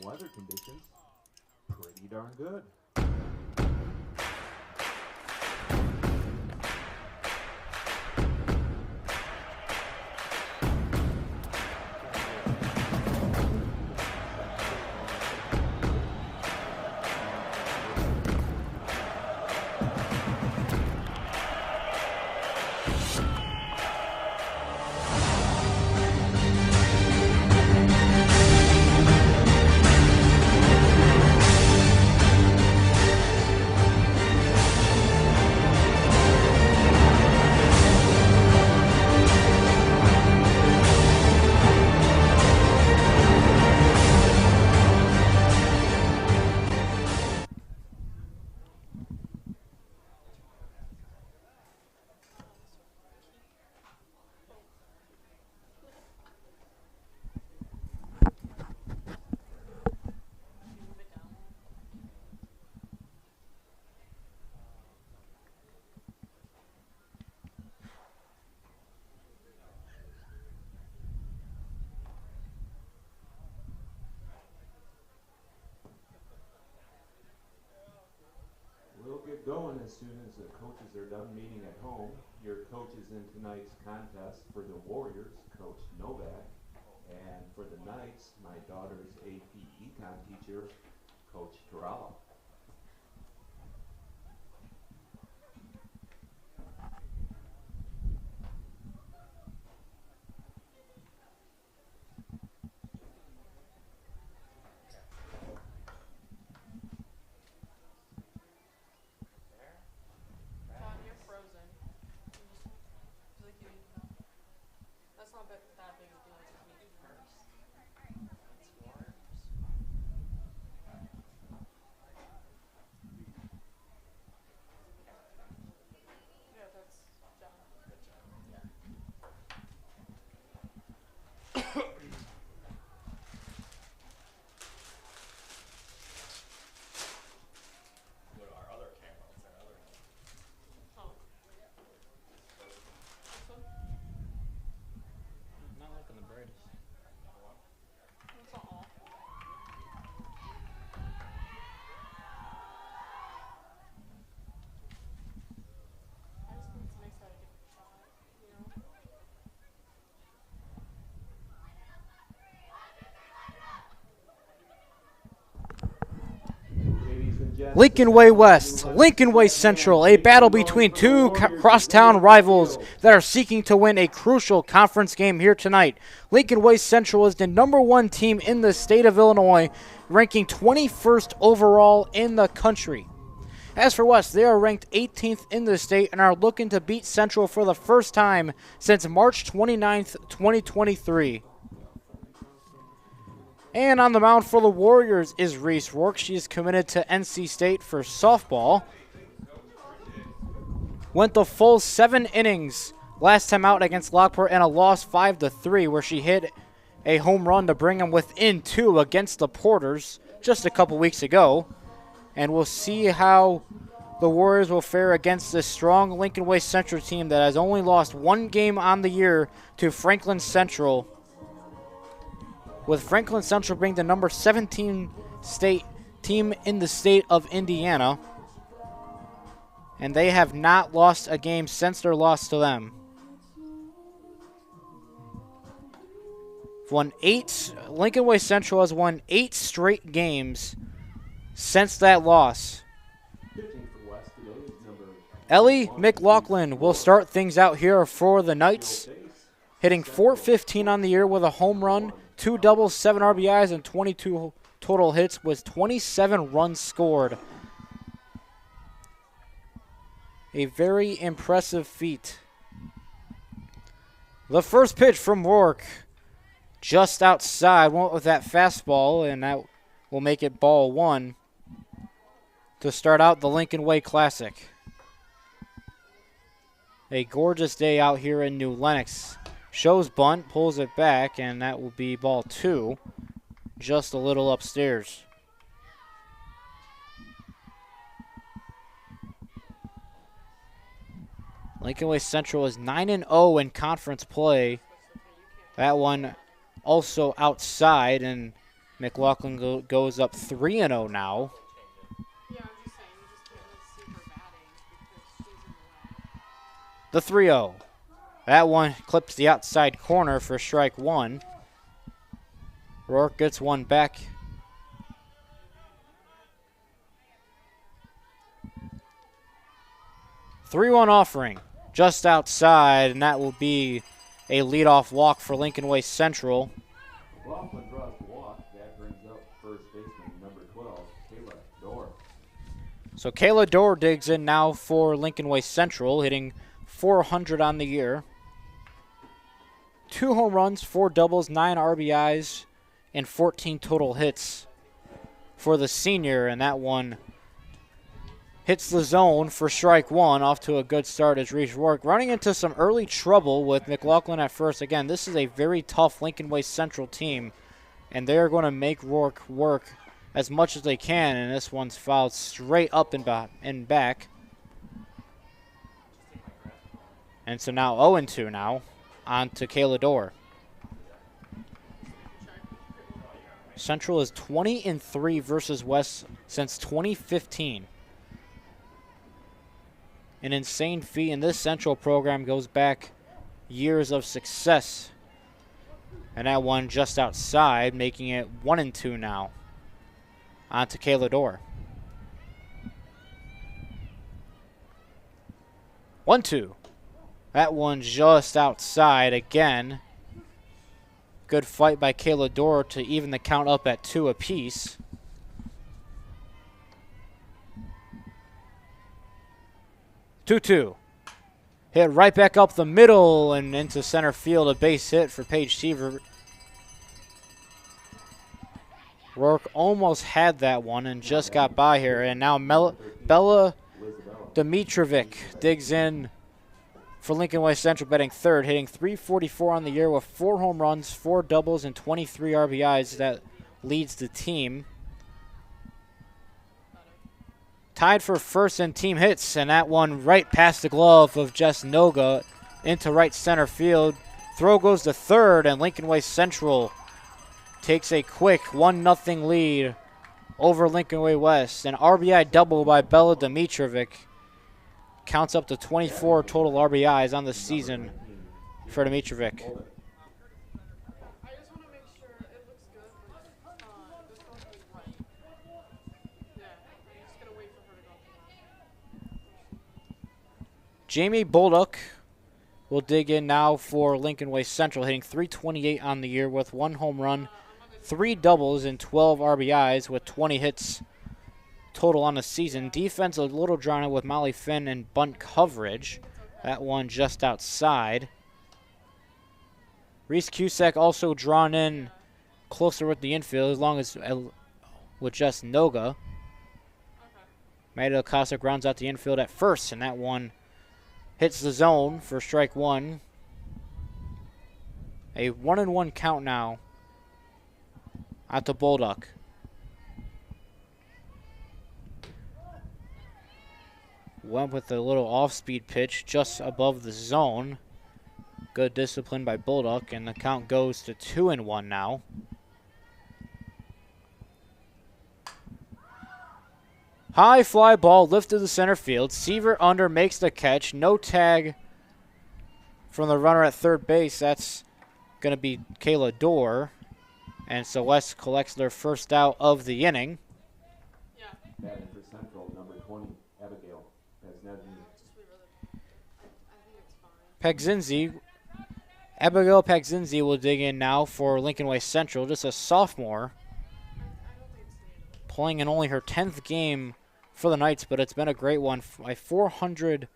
weather conditions, pretty darn good. We'll get going as soon as the coaches are done meeting at home. Your coaches in tonight's contest for the Warriors, Coach Novak, and for the Knights, my daughter's AP Econ teacher, Coach Torella. Lincoln Way West, Lincoln Way Central, a battle between two crosstown rivals that are seeking to win a crucial conference game here tonight. Lincoln Way Central is the #1 team in the state of Illinois, ranking 21st overall in the country. As for West, they are ranked 18th in the state and are looking to beat Central for the first time since March 29th, 2023. And on the mound for the Warriors is Reese Rourke. She is committed to NC State for softball. Went the full 7 innings last time out against Lockport and a loss 5-3, where she hit a home run to bring them within 2 against the Porters just a couple weeks ago. And we'll see how the Warriors will fare against this strong Lincoln Way Central team that has only lost 1 game on the year to Franklin Central, with Franklin Central being the number 17 state team in the state of Indiana. And they have not lost a game since their loss to them. Lincoln Way Central has won 8 straight games since that loss. Ellie McLaughlin will start things out here for the Knights, hitting .415 on the year with a home run, 2 doubles, 7 RBIs, and 22 total hits with 27 runs scored. A very impressive feat. The first pitch from Rourke, just outside, went with that fastball, and that will make it ball 1 to start out the Lincoln Way Classic. A gorgeous day out here in New Lenox. Shows bunt, pulls it back, and that will be ball 2, just a little upstairs. Lincoln Way Central is 9-0 in conference play. That one also outside, and McLaughlin goes up 3-0 now. The 3-0. That one clips the outside corner for strike one. Rourke gets one back. Three-one offering just outside, and that will be a leadoff walk for Lincoln Way Central. McLaughlin draws the walk. That brings up first baseman number 12, Kayla Dorr. So Kayla Dorr digs in now for Lincoln Way Central, hitting .400 on the year. 2 home runs, 4 doubles, 9 RBIs, and 14 total hits for the senior, and that one hits the zone for strike one. Off to a good start as Reese Rourke running into some early trouble with McLaughlin at first. Again, this is a very tough Lincoln Way Central team, and they're going to make Rourke work as much as they can, and this one's fouled straight up and back. And so now 0-2 now on to Kayla Dorr. Central is 20-3 versus West since 2015. An insane feat, and this Central program goes back years of success. And that one just outside, making it 1-2 now. On to Kayla Dorr. 1-2. That one just outside again. Good fight by Kayla Dorr to even the count up at 2 apiece. 2-2. Hit right back up the middle and into center field. A base hit for Paige Seaver. Rourke almost had that one and just got by here. And now Bella Dimitrovic digs in for Lincoln Way Central, batting third, hitting .344 on the year with 4 home runs, 4 doubles, and 23 RBIs. That leads the team. Tied for first in team hits, and that one right past the glove of Jess Noga into right center field. Throw goes to third, and Lincoln Way Central takes a quick 1-0 lead over Lincoln Way West. An RBI double by Bella Dimitrovic counts up to 24 total RBIs on the season for Dimitrovic. Jamie Bolduc will dig in now for Lincoln Way Central, hitting .328 on the year with 1 home run, 3 doubles, and 12 RBIs with 20 hits total on the season. Defense a little drawn out with Molly Finn and bunt coverage. That one just outside. Reese Cusack also drawn in closer with the infield as long as with just Noga. Maida Cossack rounds out the infield at first, and that one hits the zone for strike one. A 1-1 count now at the Bolduc. Went with a little off-speed pitch just above the zone. Good discipline by Bolduc, and the count goes to 2-1 now. High fly ball lifted to center field. Seaver under makes the catch. No tag from the runner at third base. That's going to be Kayla Dorr. And Celeste collects their first out of the inning. Batting for Central, number 20, Abigail Pagzinzi. Abigail Pagzinzi will dig in now for Lincoln Way Central. Just a sophomore. Playing in only her 10th game for the Knights, but it's been a great one. A .400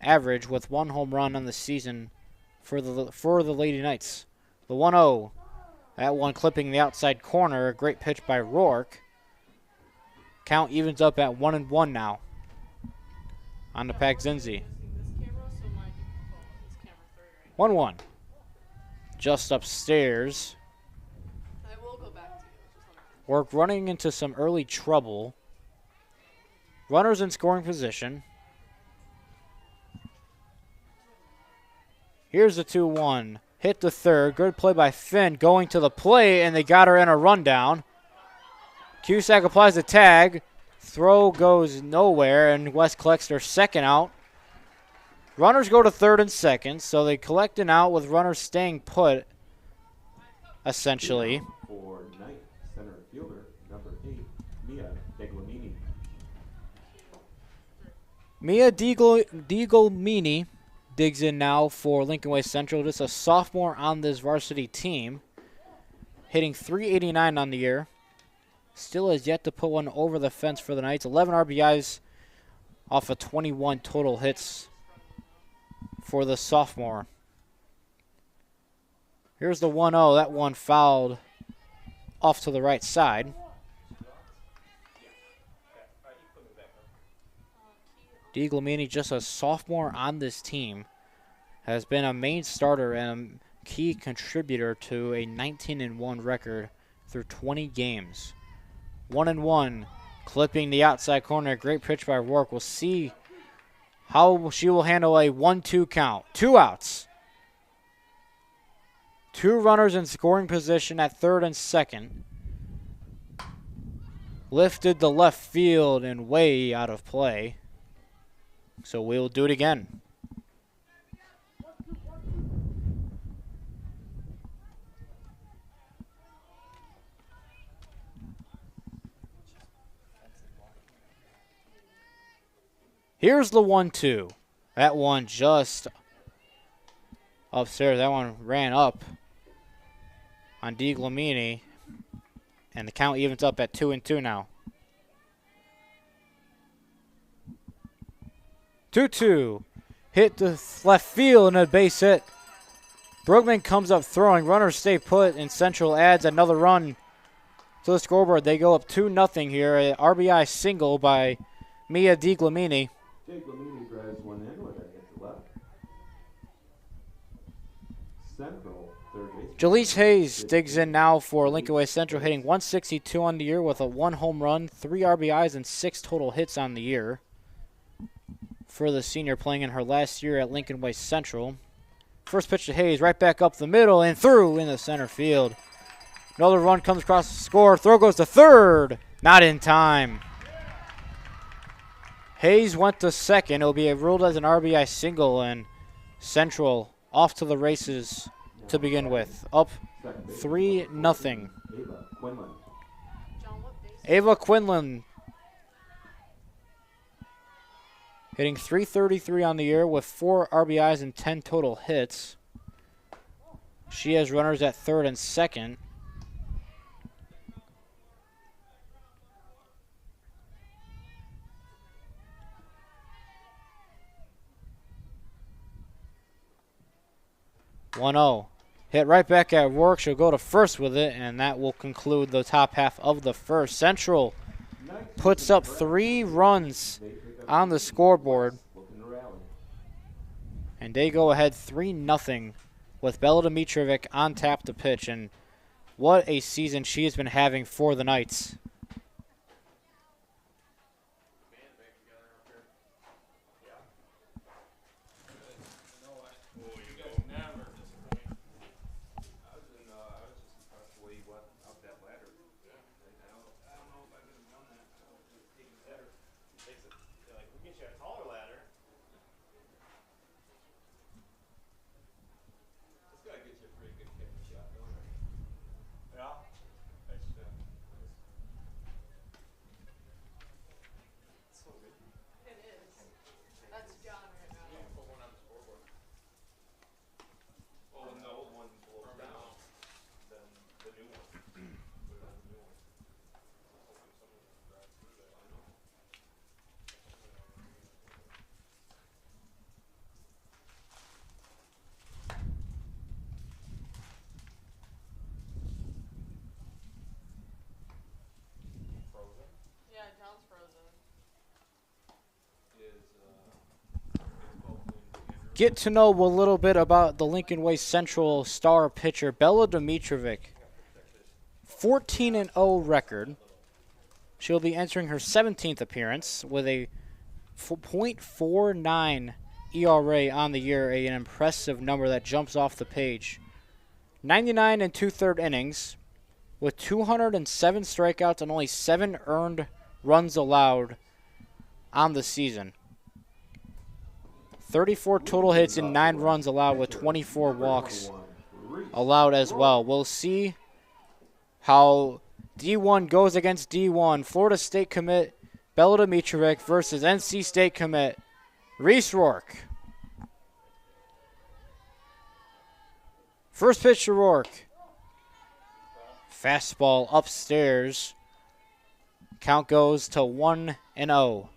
average with 1 home run on the season for the Lady Knights. The 1-0. That one clipping the outside corner. A great pitch by Rourke. Count evens up at 1-1 now on the Pagzinzi. 1-1. Just upstairs. Rourke running into some early trouble. Runners in scoring position. Here's the 2-1. Hit the third. Good play by Finn going to the plate, and they got her in a rundown. Cusack applies the tag. Throw goes nowhere, and West collects their second out. Runners go to third and second, so they collect an out with runners staying put, essentially. For Knight, center fielder, number 8, Mia Deglamini. Mia Diegelmini digs in now for Lincoln Way Central, just a sophomore on this varsity team, hitting .389 on the year. Still has yet to put one over the fence for the Knights. 11 RBIs off of 21 total hits for the sophomore. Here's the 1-0. That one fouled off to the right side. Diegelmini, just a sophomore on this team, has been a main starter and a key contributor to a 19-1 record through 20 games. 1-1, clipping the outside corner. Great pitch by Rourke. We'll see how she will handle a 1-2 count. 2 outs. 2 runners in scoring position at third and second. Lifted to left field and way out of play. So we'll do it again. Here's the 1-2. That one just upstairs. That one ran up on Diegelmini. And the count evens up at 2-2 now. 2-2. Hit the left field and a base hit. Brugman comes up throwing. Runners stay put, and Central adds another run to the scoreboard. They go up 2-0 here. An RBI single by Mia Diegelmini. Diegelmini drives one in with it hit the left. Central, third base. Jalise Hayes digs in now for Lincoln Way Central, hitting .162 on the year with a 1 home run, 3 RBIs, and 6 total hits on the year. For the senior playing in her last year at Lincoln Way Central. First pitch to Hayes, right back up the middle and through in the center field. Another run comes across the score. Throw goes to third. Not in time. Hayes went to second. It will be ruled as an RBI single, and Central off to the races to begin with. Up 3-0. Ava Quinlan hitting .333 on the year with 4 RBIs and 10 total hits. She has runners at third and second. Hit right back at Rourke. She'll go to first with it, and that will conclude the top half of the first. Central puts up 3 runs on the scoreboard, and they go ahead 3-0 with Bella Dimitrovic on tap to pitch, and what a season she has been having for the Knights. Get to know a little bit about the Lincoln Way Central star pitcher, Bella Dimitrovic. 14-0 record. She'll be entering her 17th appearance with a .49 ERA on the year, an impressive number that jumps off the page. 99 and 2/3 innings, with 207 strikeouts and only 7 earned runs allowed on the season. 34 total hits and 9 runs allowed with 24 walks allowed as well. We'll see how D1 goes against D1. Florida State commit Bella Dimitrovic versus NC State commit Reese Rourke. First pitch to Rourke. Fastball upstairs. Count goes to 1-0.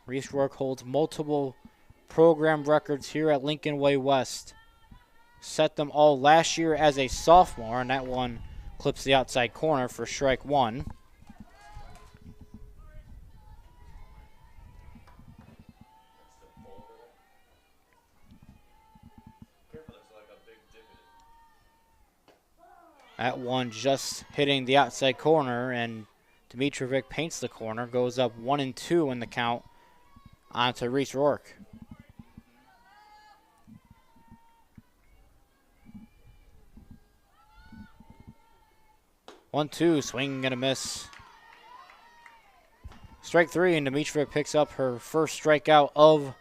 Reese Rourke holds multiple program records here at Lincoln Way West. Set them all last year as a sophomore, and that one clips the outside corner for strike 1. That one just hitting the outside corner, and Dimitrovic paints the corner, goes up 1-2 in the count onto Reese Rourke. One, two, swing and a miss. Strike 3, and Dimitrovic picks up her first strikeout of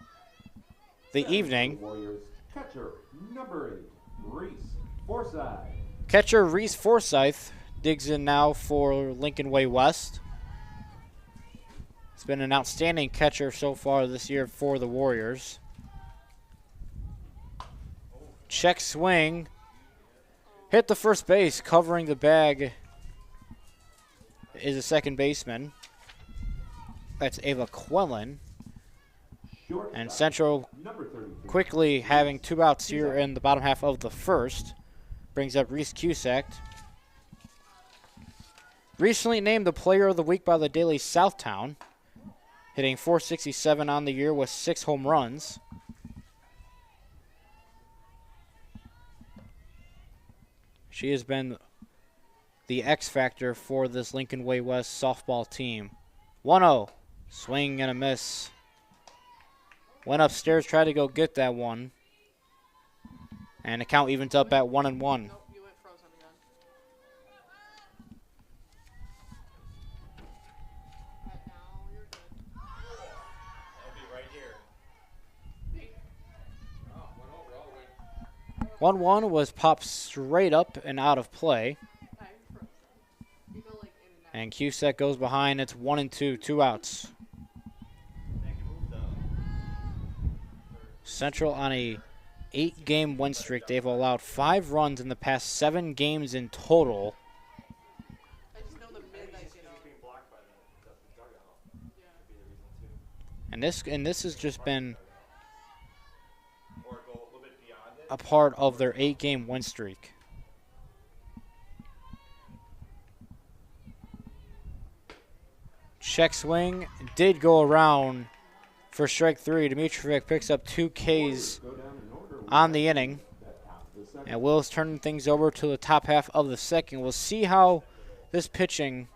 the evening. Warriors catcher number 8, Reese Forsythe. Catcher Reese Forsythe digs in now for Lincoln Way West. It's been an outstanding catcher so far this year for the Warriors. Check swing. Hit the first base, covering the bag is a second baseman. That's Ava Quellen. And Central quickly having 2 outs here in the bottom half of the first. Brings up Reese Cusack. Recently named the Player of the Week by the Daily Southtown. Hitting .467 on the year with 6 home runs. She has been the X factor for this Lincoln Way West softball team. 1-0. Swing and a miss. Went upstairs, tried to go get that one. And the count evens up at 1-1. Nope, you went frozen again. Right now, you're good. I'll be right here. Oh, went over all the way. 1-1 was popped straight up and out of play. I'm frozen. You go like in and out. And Cusack goes behind. It's 1-2, 2 outs. Central on a 8-game win streak. They've allowed 5 runs in the past 7 games in total. I just know the midnight, you know. Being blocked by the dugout. Yeah. Could be the reason too. And this has just been Or go a little bit beyond it. a part of their 8-game win streak. Check swing did go around for strike 3. Dimitrovic picks up 2 Ks on the inning. And Will's turning things over to the top half of the second. We'll see how this pitching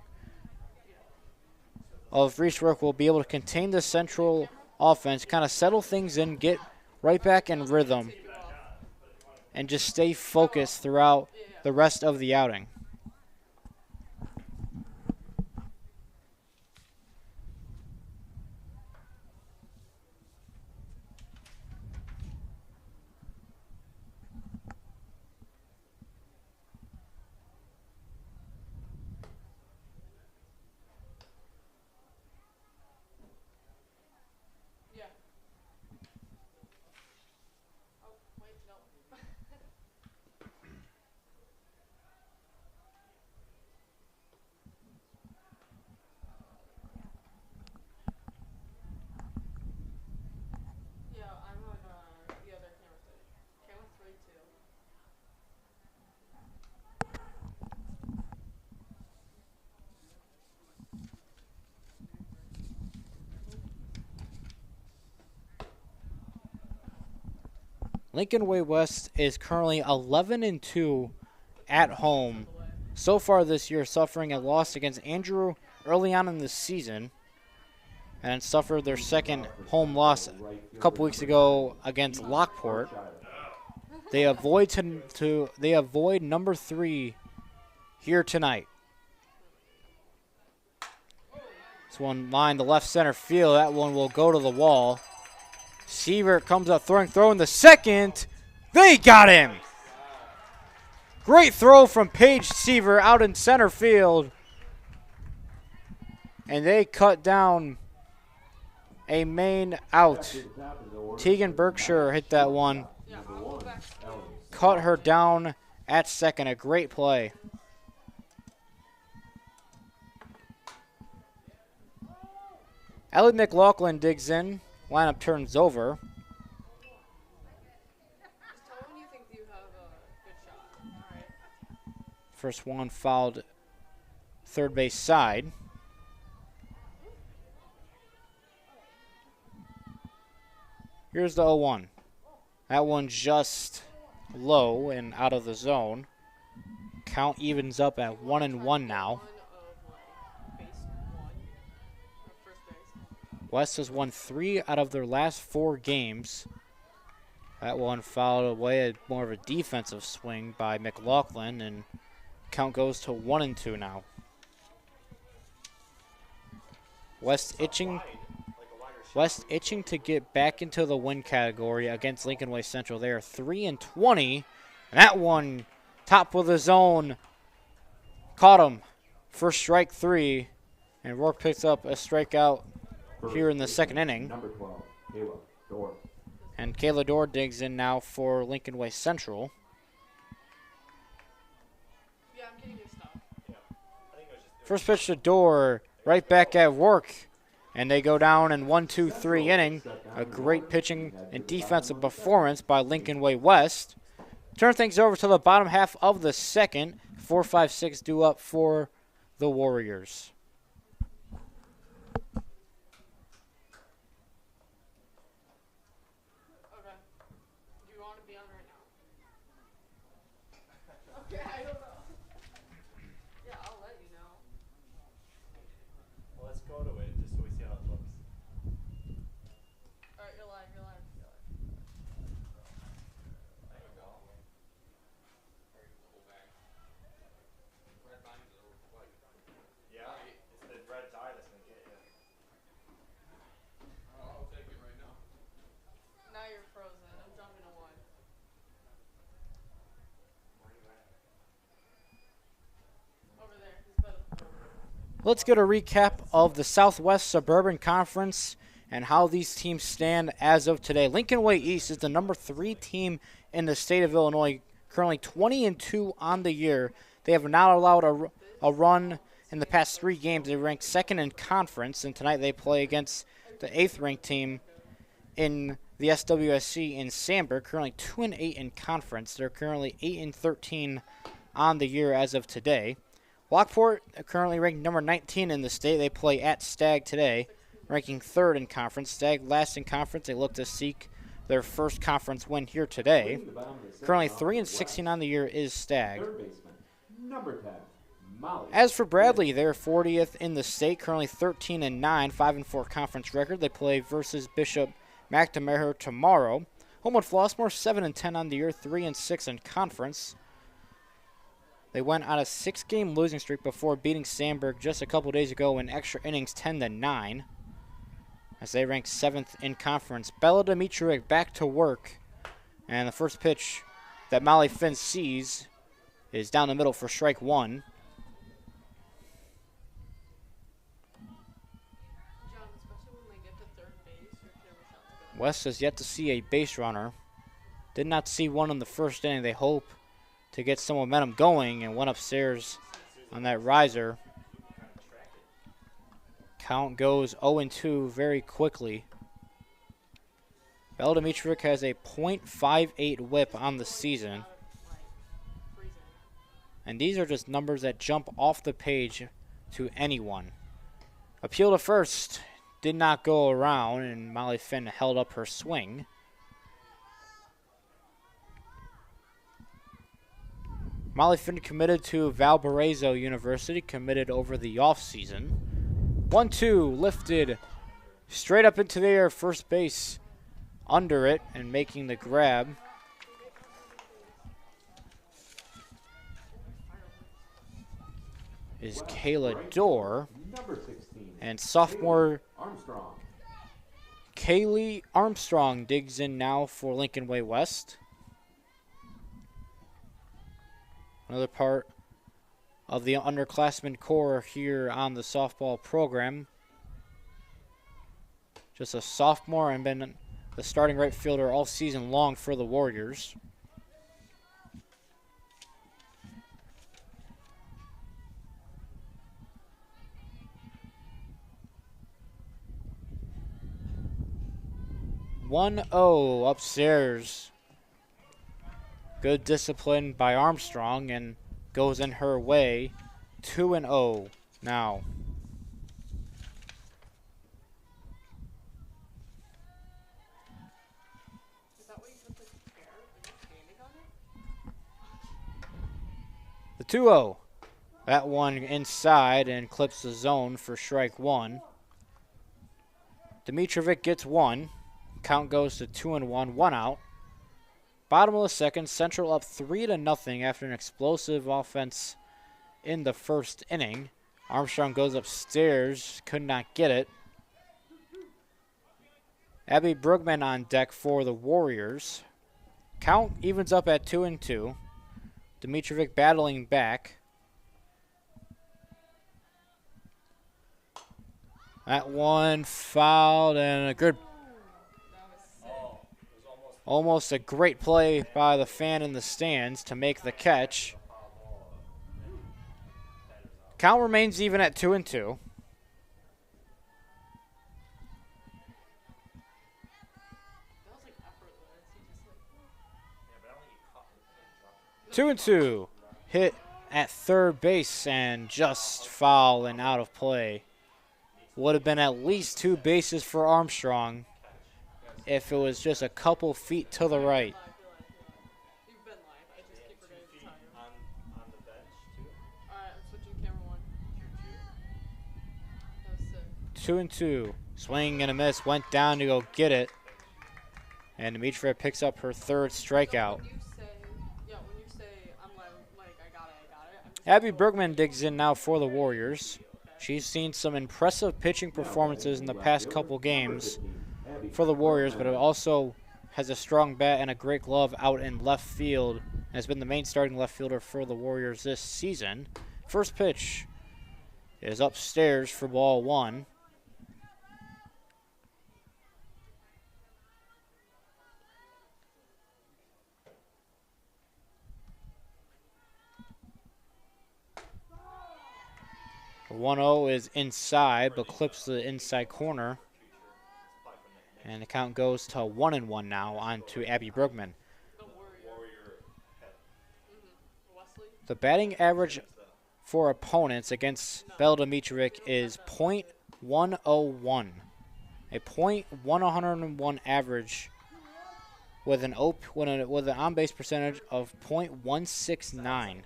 of Reese Rourke will be able to contain the Central offense, kind of settle things in, get right back in rhythm, and just stay focused throughout the rest of the outing. Yeah. Oh, wait, no. Yeah, I'm on the other camera stage. Camera 3, 2. Lincoln Way West is currently 11-2 at home so far this year, suffering a loss against Andrew early on in the season, and suffered their second home loss a couple weeks ago against Lockport. They avoid they avoid number 3 here tonight. This one line to left center field. That one will go to the wall. Seaver comes up throwing the second. They got him. Great throw from Paige Seaver out in center field. And they cut down a main out. Tegan Berkshire hit that one. Cut her down at second. A great play. Ellie McLaughlin digs in. Lineup turns over. Just tell me when you think you have a good shot. All right. First one fouled third base side. Here's the 0-1. That one just low and out of the zone. Count evens up at 1-1 now. West has won 3 out of their last 4 games. That one fouled away at more of a defensive swing by McLaughlin, and count goes to 1-2 now. West itching to get back into the win category against Lincoln Way Central. They are 3-20, and that one top of the zone caught him for strike 3, and Rourke picks up a strikeout here in the second inning. Number 12, Kayla Dorr. And Kayla Dorr digs in now for Lincoln Way Central. Yeah, I'm getting your stuff. First pitch to Dorr, right back at work. And they go down in 1-2-3 inning. A great pitching and defensive performance by Lincoln Way West. Turn things over to the bottom half of the second. 4-5-6 due up for the Warriors. Okay. Do you want to be on right now? Okay, I don't know. Yeah, I'll let you know. Well, let's go to it just so we see how it looks. All right, you're live. There you go. Yeah, it's the red dye that's gonna get you. I'll take it right now. Now you're frozen. I'm jumping to 1. Where are you at? Over there. He's by the pool. Let's get a recap of the Southwest Suburban Conference and how these teams stand as of today. Lincoln Way East is the number 3 team in the state of Illinois, currently 20-2 on the year. They have not allowed a run in the past 3 games. They ranked 2nd in conference, and tonight they play against the 8th-ranked team in the SWSC in Sandburg, currently 2-8 in conference. They're currently 8-13 on the year as of today. Lockport currently ranked number 19 in the state. They play at Stagg today, ranking 3rd in conference. Stagg last in conference. They look to seek their first conference win here today. Currently 3-16 on the year is Stagg. Third baseman, number 10, Molly. As for Bradley, they're 40th in the state, currently 13-9, 5-4 conference record. They play versus Bishop McNamara tomorrow. Homewood Flossmoor 7-10 on the year, 3-6 in conference. They went on a 6-game losing streak before beating Sandburg just a couple days ago in extra innings, 10-9, as they rank 7th in conference. Bella Dimitrovic back to work, and the first pitch that Molly Finn sees is down the middle for strike 1. John, especially when they get to third base, your camera shot's good. West has yet to see a base runner. Did not see one in the first inning. They hope to get some momentum going, and went upstairs on that riser. Count goes 0-2 very quickly. Bella Dimitrovic has a .58 whip on the season. And these are just numbers that jump off the page to anyone. Appeal to first did not go around, and Molly Finn held up her swing. Molly Finn committed to Valparaiso University, committed over the offseason. 1-2, lifted straight up into the air, first base under it, and making the grab is Kayla Dorr. Number 16. And sophomore Armstrong. Kaylee Armstrong digs in now for Lincoln Way West. Another part of the underclassmen core here on the softball program. Just a sophomore and been the starting right fielder all season long for the Warriors. One oh upstairs. Good discipline by Armstrong and goes in her way. 2-0 now. Is that what you put the chair? Are you standing on it? The 2-0. That one inside and clips the zone for strike one. Dimitrovic gets one. Count goes to 2-1, one out. Bottom of the second, Central up 3-0 after an explosive offense in the first inning. Armstrong goes upstairs, could not get it. Abby Brugman on deck for the Warriors. Count evens up at 2-2. Dimitrovic battling back. That one fouled and a good, almost a great play by the fan in the stands to make the catch. Count remains even at 2-2. That was like effortless. He just like. 2-2. Hit at third base and just foul and out of play. Would have been at least 2 bases for Armstrong if it was just a couple feet to the right. You've been live. I just keep forgetting to tell you. On the bench too. Alright, I'm switching camera one. That was sick. 2-2. Swing and a miss. Went down to go get it. And Dimitrova picks up her third strikeout. When you say I'm like I got it. I'm just Abby Bergman digs in now for the Warriors. She's seen some impressive pitching performances in the past couple games for the Warriors, but it also has a strong bat and a great glove out in left field and has been the main starting left fielder for the Warriors this season. First pitch is upstairs for ball one. The 1-0 is inside, but clips the inside corner. And the count goes to 1-1 now on to Abby Brugman. the warrior. Wesley. The batting average for opponents against Belle Dimitrovic is .101. A .101 average with an on-base percentage of .169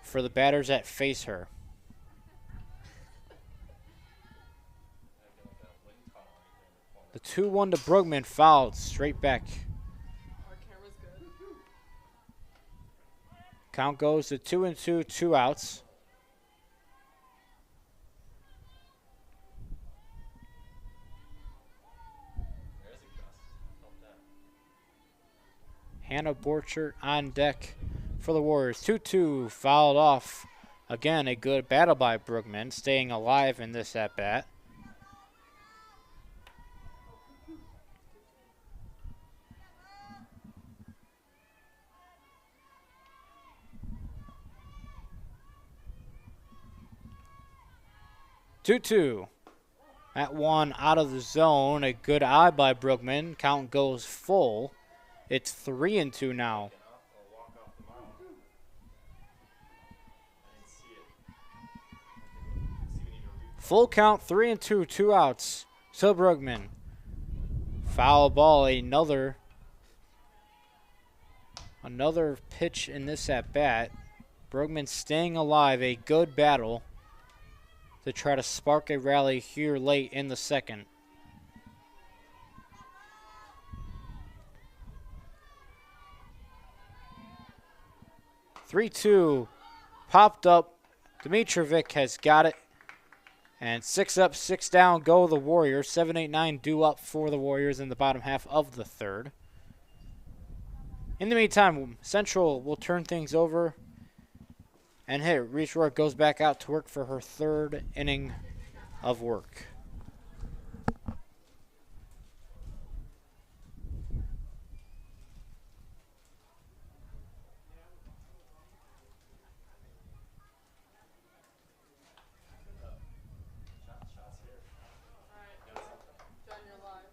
for the batters that face her. The 2-1 to Brugman, fouled straight back. Our camera's good. Count goes to 2-2, 2 outs. Hannah Borchert on deck for the Warriors. 2-2, fouled off. Again, a good battle by Brugman, staying alive in this at-bat. Two. That one out of the zone. A good eye by Brugman. Count goes full. It's 3-2 now. Full count, 3-2, 2 outs. So Brugman. Foul ball, another pitch in this at bat. Brugman staying alive, a good battle to try to spark a rally here late in the second. Three-two, popped up Dimitrovic has got it. And 6 up, 6 down go the Warriors. 7-8-9 due up for the Warriors in the bottom half of the third. In the meantime, Central will turn things over. And hey, Reese Rourke goes back out to work for her third inning of work. John, you're live.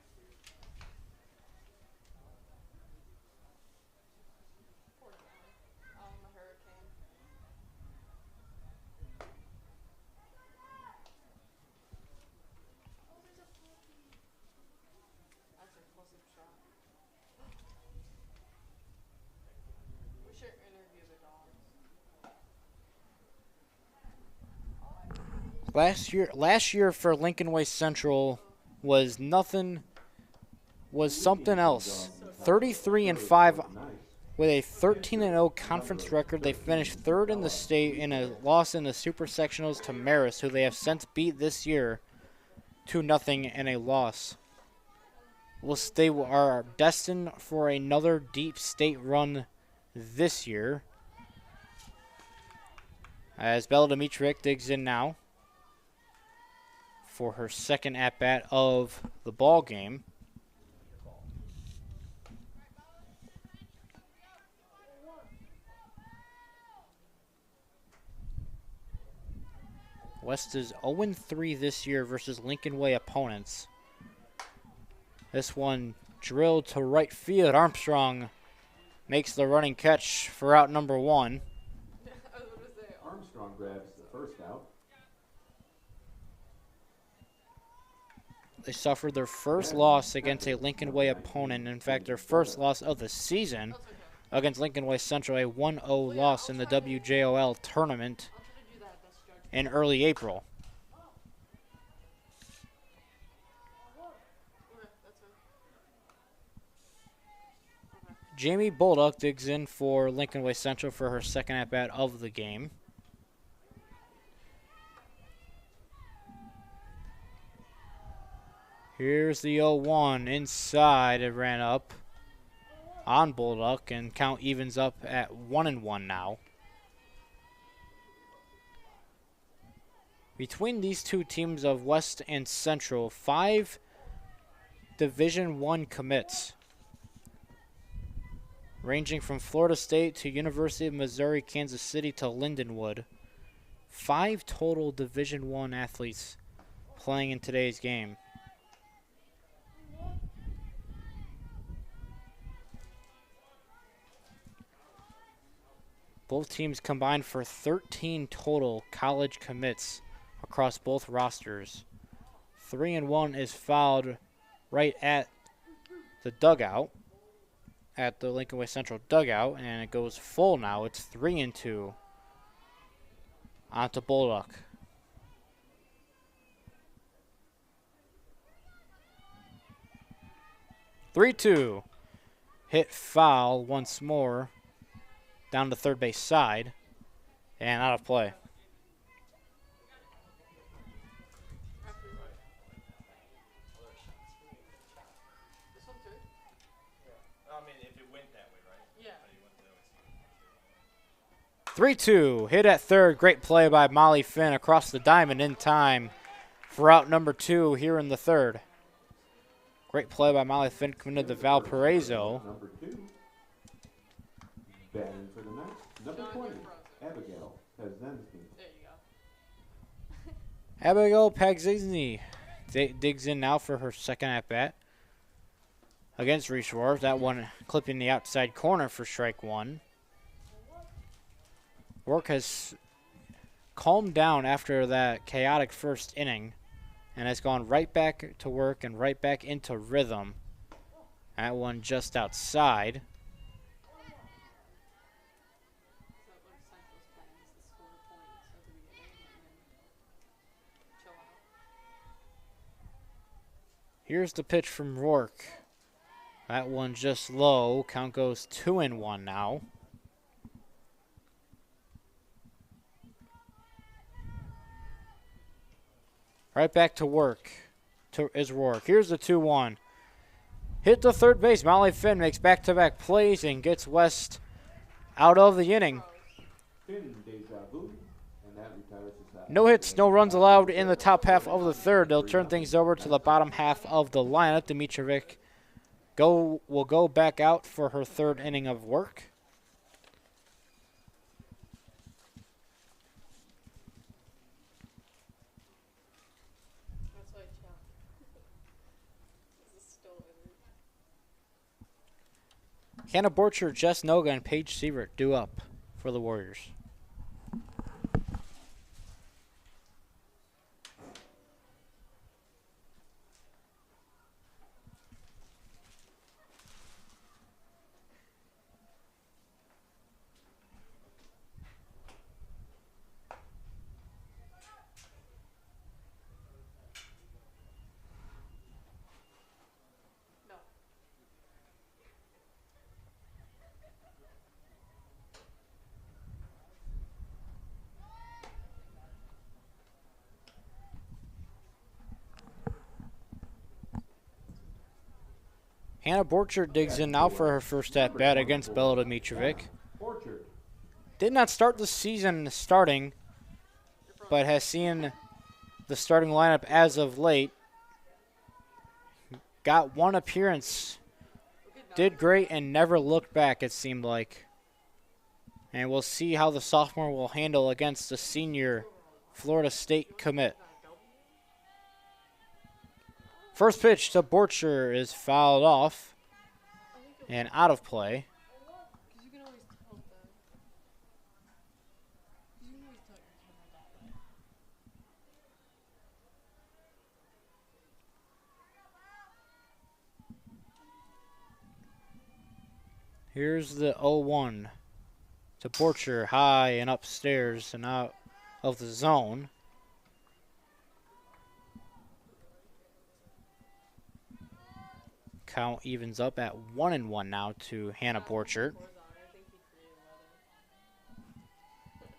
Poor John. The hurricane. That's a close-up shot. We should interview the dogs. Last year for Lincoln Way Central was something else. 33-5 with a 13-0 conference record. They finished third in the state in a loss in the Super Sectionals to Marist, who they have since beat this year 2-0 in a loss. They are destined for another deep state run this year. As Bella Dimitric digs in now for her second at-bat of the ball game. West is 0-3 this year versus Lincoln Way opponents. This one drilled to right field. Armstrong makes the running catch for out number 1. Armstrong grabs the first out. They suffered their first loss against a Lincoln Way opponent. In fact, their first loss of the season against Lincoln Way Central, a 1-0 loss in the WJOL tournament in early April. Jamie Bolduck digs in for Lincoln Way Central for her second at-bat of the game. Here's the 0-1 inside. It ran up on Bolduck, and count evens up at 1-1 now. Between these two teams of West and Central, 5 Division I commits, ranging from Florida State to University of Missouri, Kansas City to Lindenwood. 5 total Division I athletes playing in today's game. Both teams combined for 13 total college commits across both rosters. 3-1 is fouled right at the dugout, at the Lincoln Way Central dugout, and it goes full now. It's 3-2 onto Bolduck. (3-2) hit foul once more down the third base side and out of play. This one too? I mean, if it went that way, right? Yeah. 3-2 hit at third. Great play by Molly Finn across the diamond in time for out number 2 here in the third. Great play by Molly Finn coming to the Valparaiso. Number 2. Batting for the Knights. Number 20, Abigail Pezensky. There you go. Abigail Pagzizny digs in now for her second at-bat against Reese Rourke. That one clipping the outside corner for strike 1. Rourke has calmed down after that chaotic first inning and has gone right back to work and right back into rhythm. That one just outside. Here's the pitch from Rourke. That one just low. Count goes 2-1 now. Right back to work is Rourke. Here's the 2-1. Hit to third base. Molly Finn makes back-to-back plays and gets West out of the inning. Finn deja vu, and that retires the side. No hits, no runs allowed in the top half of the third. They'll turn things over to the bottom half of the lineup. Dimitrovic will go back out for her third inning of work. That's why I chopped. This is still in. Hannah Borcher, Jess Noga, and Paige Sievert due up for the Warriors. No. Hannah Borcher digs in now for her first at-bat against Bella Dimitrovic. Orchard. Did not start the season starting, but has seen the starting lineup as of late. Got one appearance, did great, and never looked back, it seemed like. And we'll see how the sophomore will handle against the senior Florida State commit. First pitch to Borcher is fouled off and out of play. Because you can always tell that. You can always tell your camera that. Here's the 0-1 to Borcher, high and upstairs and out of the zone. Count evens up at 1-1 now to Hannah Borcher. I think he created weather.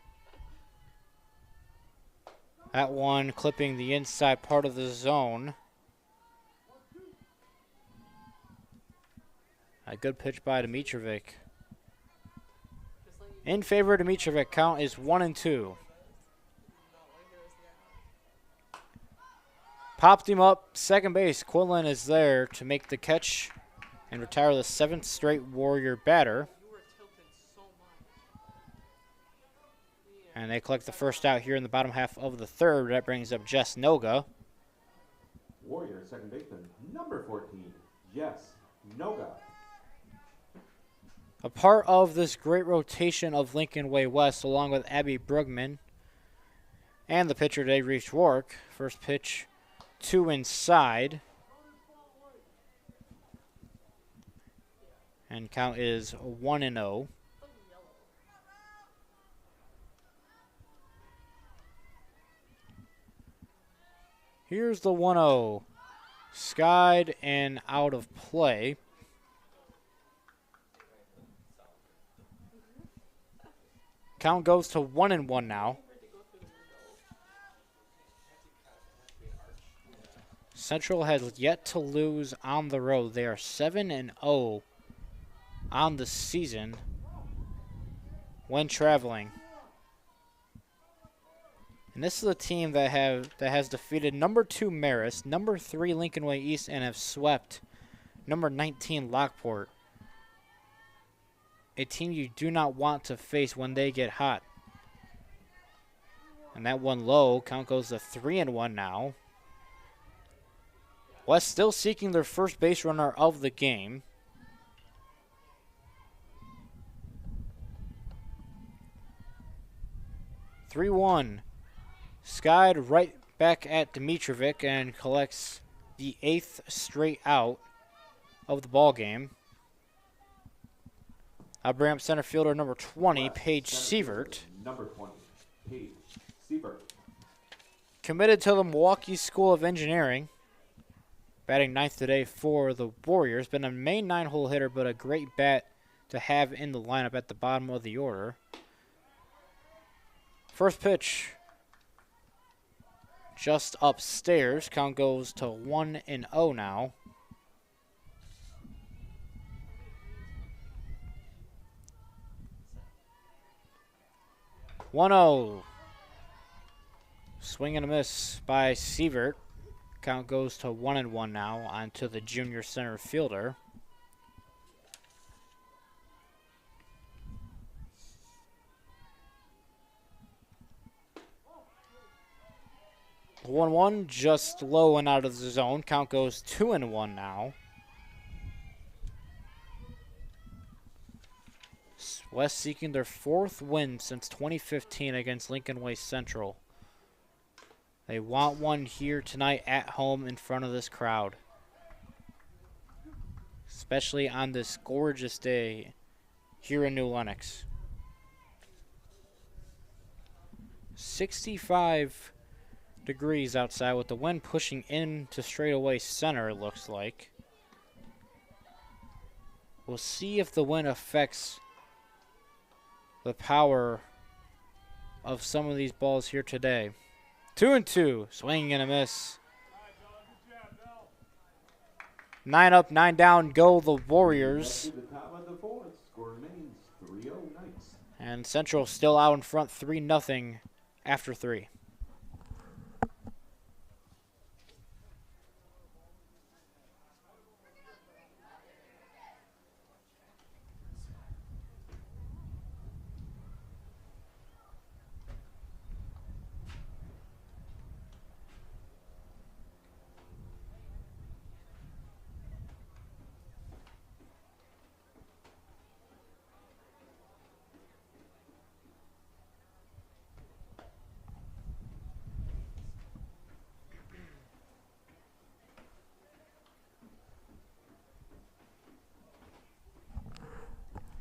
That one clipping the inside part of the zone. A good pitch by Dimitrovic. In favor of Dimitrovic, count is 1-2. Popped him up, second base. Quinlan is there to make the catch and retire the 7th straight Warrior batter. You were tilted so much. And they collect the first out here in the bottom half of the third. That brings up Jess Noga. Warrior second baseman, number 14, Jess Noga. A part of this great rotation of Lincoln Way West, along with Abby Brugman and the pitcher today, Reese Rourke. First pitch, 2 inside. And count is 1-0. Here's the 1-0. Skied and out of play. Count goes to 1-1 now. Central has yet to lose on the road. They are 7-0 on the season when traveling. And this is a team that has defeated number 2 Marist, number 3 Lincoln Way East, and have swept number 19 Lockport. A team you do not want to face when they get hot. And that one low, count goes to 3-1 now. West still seeking their first base runner of the game. (3-1). Skied right back at Dimitrovic and collects the 8th straight out of the ball game. I'll bring up center fielder number 20, Paige Sievert. Number 20, Paige Sievert. Committed to the Milwaukee School of Engineering. Batting 9th today for the Warriors. Been a main 9-hole hitter, but a great bat to have in the lineup at the bottom of the order. First pitch. just upstairs. Count goes to 1-0 now. One-0. Swing and a miss by Sievert. Count goes to 1-1 now onto the junior center fielder. The 1-1 just low and out of the zone. Count goes 2-1 now. West seeking their 4th win since 2015 against Lincoln Way Central. They want one here tonight at home in front of this crowd. Especially on this gorgeous day here in New Lenox. 65 degrees outside with the wind pushing into straightaway center, it looks like. We'll see if the wind affects the power of some of these balls here today. 2-2, swinging and a miss. 9 up, 9 down, go the Warriors. To the top of the 4th, score remains 3-0 Knights. And Central still out in front 3-0 after 3.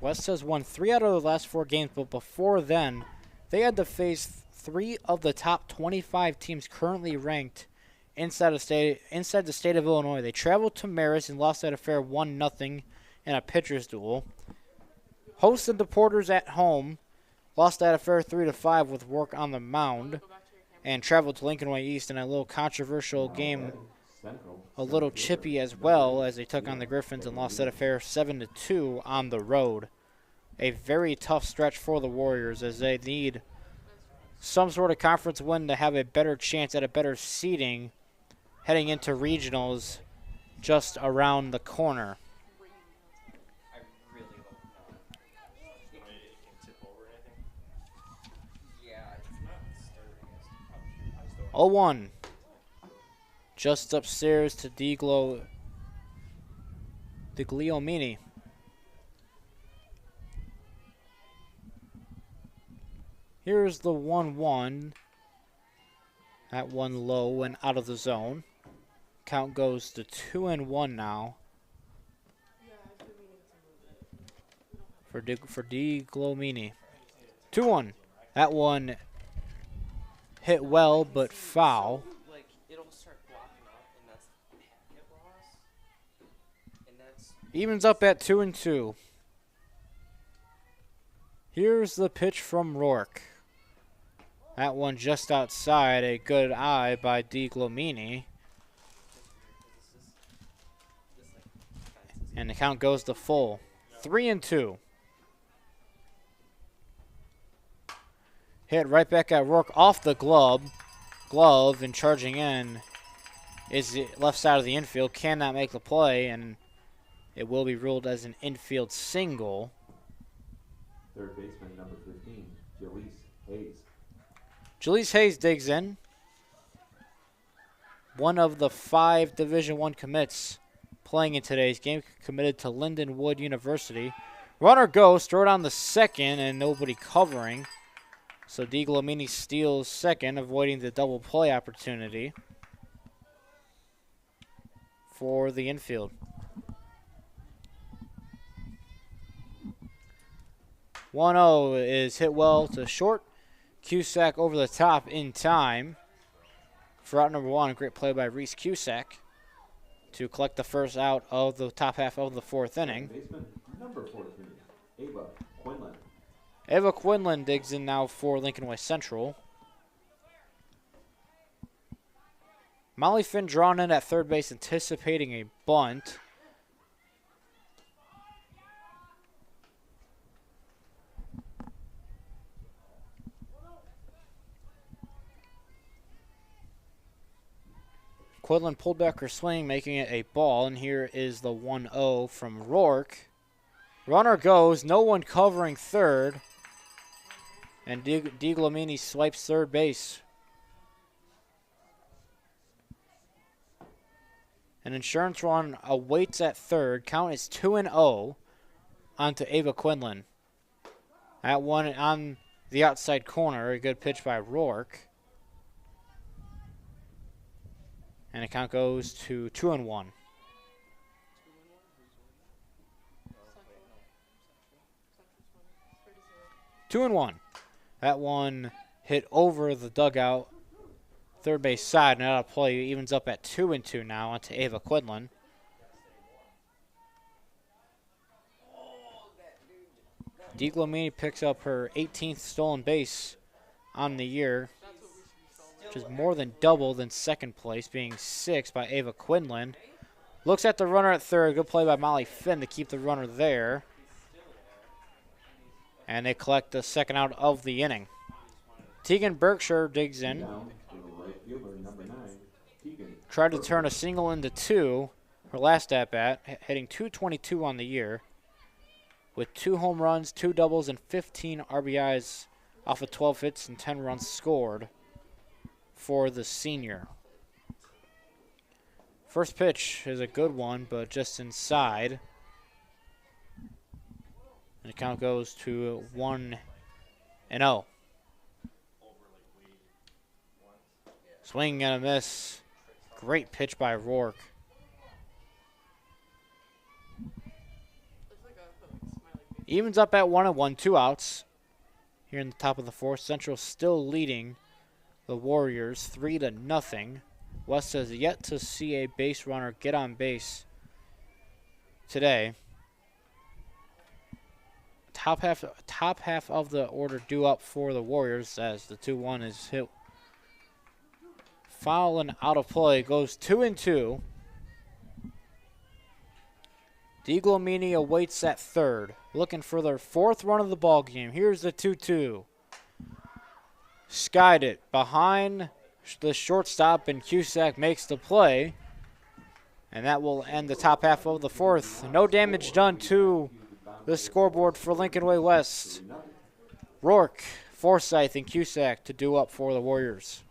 West has won 3 out of the last 4 games, but before then, they had to face 3 of the top 25 teams currently ranked inside the state of Illinois. They traveled to Marist and lost that affair 1-0 in a pitcher's duel. Hosted the Porters at home, lost that affair 3-5 with work on the mound, and traveled to Lincoln Way East in a little controversial game, a little chippy as well, as they took on the Griffins and lost that affair 7-2 on the road. A very tough stretch for the Warriors as they need some sort of conference win to have a better chance at a better seeding heading into regionals just around the corner. I really hope not. It can tip over or anything? Yeah, it's not stirring. 0-1. Just upstairs to Digliomini. Here's the 1-1. That one low and out of the zone. Count goes to 2-1 now. For Digliomini. 2-1. That one hit well but foul. Like, it'll start blocking up, and that's hit loss. And that's Evens up at 2-2. Here's the pitch from Rourke. That one just outside, a good eye by Digliomini. And the count goes to full. 3-2. Hit right back at Rourke off the glove, and charging in is the left side of the infield. Cannot make the play, and it will be ruled as an infield single. Third baseman, number 15, Jalise Hayes. Jalise Hayes digs in. One of the 5 Division I commits playing in today's game, committed to Lindenwood University. Runner goes, throw it on the second, and nobody covering. So Digliomini steals second, avoiding the double play opportunity for the infield. 1-0 is hit well to short. Cusack over the top in time. For out number 1, a great play by Reese Cusack to collect the first out of the top half of the 4th inning. Baseman, number 14, Ava Quinlan. Ava Quinlan digs in now for Lincoln Way Central. Molly Finn drawn in at third base, anticipating a bunt. Quinlan pulled back her swing, making it a ball, and here is the 1-0 from Rourke. Runner goes, no one covering third, and DiGlomini swipes third base. An insurance run awaits at third. Count is 2-0 onto Ava Quinlan. That one on the outside corner, a good pitch by Rourke. And the count goes to 2-1. 2-1. That one hit over the dugout, third base side, and out of play. Evens up at 2-2 now onto Ava Quinlan. DiGlomini picks up her 18th stolen base on the year, which is more than double than second place, being 6 by Ava Quinlan. Looks at the runner at third. Good play by Molly Finn to keep the runner there. And they collect the second out of the inning. Tegan Berkshire digs in. Tried to turn a single into two. Her last at-bat, hitting .222 on the year, with 2 home runs, 2 doubles, and 15 RBIs off of 12 hits and 10 runs scored for the senior. First pitch is a good one, but just inside. And the count goes to 1-0. Swing and a miss. Great pitch by Rourke. Evens up at 1-1, 2 outs. Here in the top of the fourth, Central still leading the Warriors 3-0. West has yet to see a base runner get on base today. Top half of the order due up for the Warriors as the 2-1 is hit. Foul and out of play, goes 2-2. DiGlomini awaits at third, looking for their 4th run of the ball game. Here's the 2-2. Skied it behind the shortstop, and Cusack makes the play. And that will end the top half of the fourth. No damage done to the scoreboard for Lincoln Way West. Rourke, Forsyth, and Cusack to do up for the Warriors.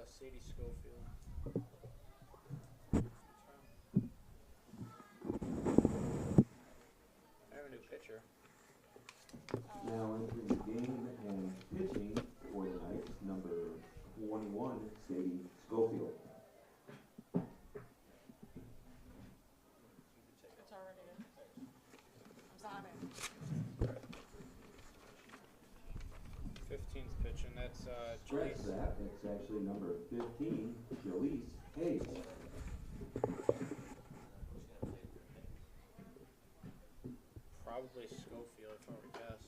Sadie Schofield. I have a new pitcher. Now entering the game and pitching for the Knights, number 21, Sadie Schofield. It's already in. I'm on it. 15th pitch, and that's Scratch that. It's actually number 15, Jaleese Hayes. probably Schofield, if I were to guess.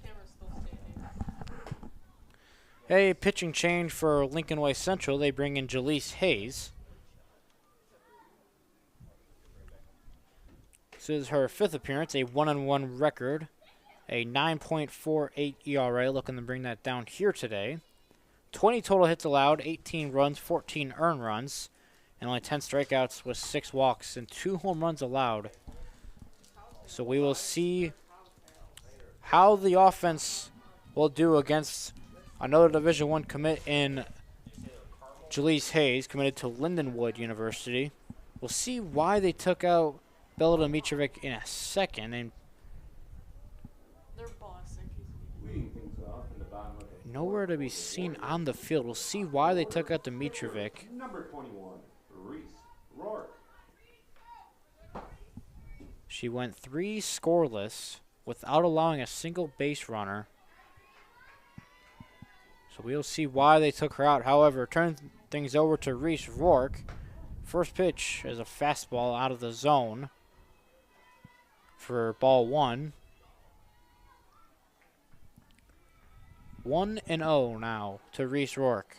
Camera's still standing. Hey, pitching change for Lincoln Way Central. They bring in Jaleese Hayes. This is her 5th appearance, a 1-1 record, a 9.48 ERA. Looking to bring that down here today. 20 total hits allowed, 18 runs, 14 earned runs, and only 10 strikeouts with 6 walks and 2 home runs allowed. So we will see how the offense will do against another Division I commit in Jaleese Hayes, committed to Lindenwood University. We'll see why they took out Bella Dimitrovic in a second. And They're boss. Leading things off in the bottom of the Nowhere to be seen on the field. We'll see why they took out Dimitrovic. Number 21, Reese Rourke. She went 3 scoreless without allowing a single base runner. So we'll see why they took her out. However, turn things over to Reese Rourke. First pitch is a fastball out of the zone for ball 1. 1-0 now to Reese Rourke.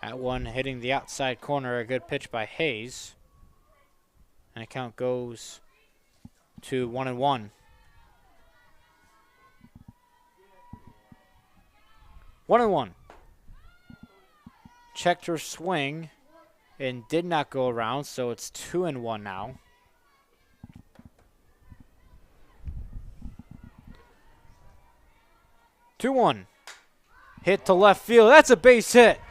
That one hitting the outside corner, a good pitch by Hayes. And the count goes to 1-1. 1-1. Checked her swing and did not go around, so it's 2-1 now. Two-one. Hit to left field. That's a base hit.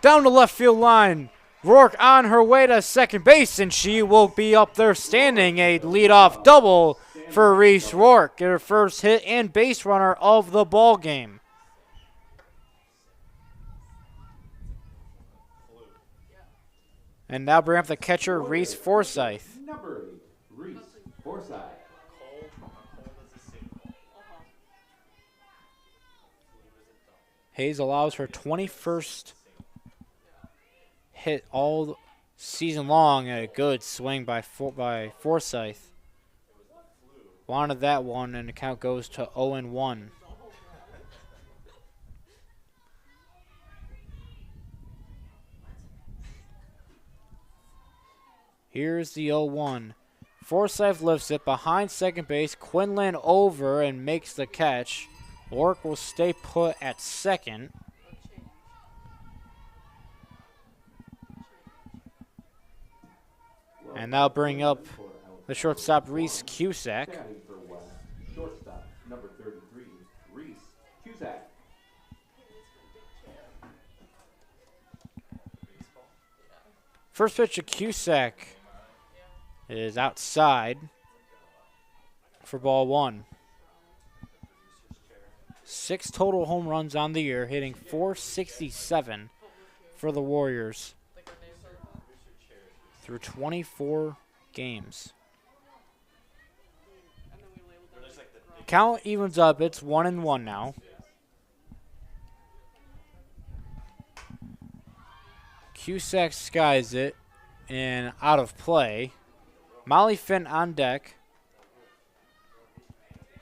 Down the left field line. Rourke on her way to second base, and she will be up there standing. A leadoff double for Reese Rourke. Get her first hit and base runner of the ball game. And now bring up the catcher, Reese Forsyth. Number 8, Reese Forsyth. Hayes allows her 21st hit all season long. A good swing by Forsyth. Wanted that one, and the count goes to 0-1. Here's the 0-1. Forsyth lifts it behind second base. Quinlan over and makes the catch. Rourke will stay put at second. And now bring up the shortstop, Reese Cusack. Batting for West, shortstop, number 33, Reese Cusack. First pitch to Cusack is outside for ball 1. 6 total home runs on the year, hitting .467 for the Warriors through 24 games. Count evens up. It's 1-1 now. Cusack skies it and out of play. Molly Finn on deck.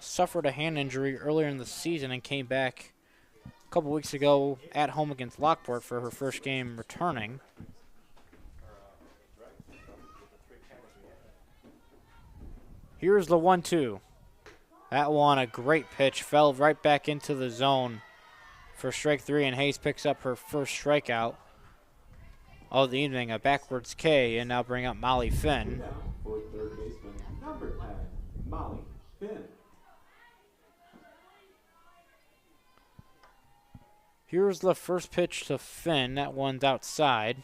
Suffered a hand injury earlier in the season and came back a couple weeks ago at home against Lockport for her first game returning. Here's the 1-2. That one, a great pitch, fell right back into the zone for strike 3, and Hayes picks up her first strikeout of the evening, a backwards K, and now bring up Molly Finn. Down for third baseman, number 10, Molly Finn. Here's the first pitch to Finn. That one's outside.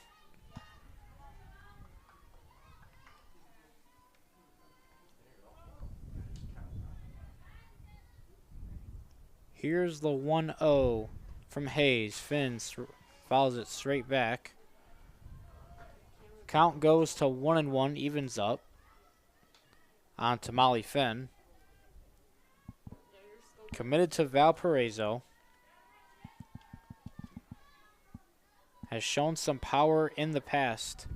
Here's the 1-0 from Hayes. Finn follows it straight back. Count goes to 1-1, evens up. On to Molly Finn. Committed to Valparaiso. Has shown some power in the past.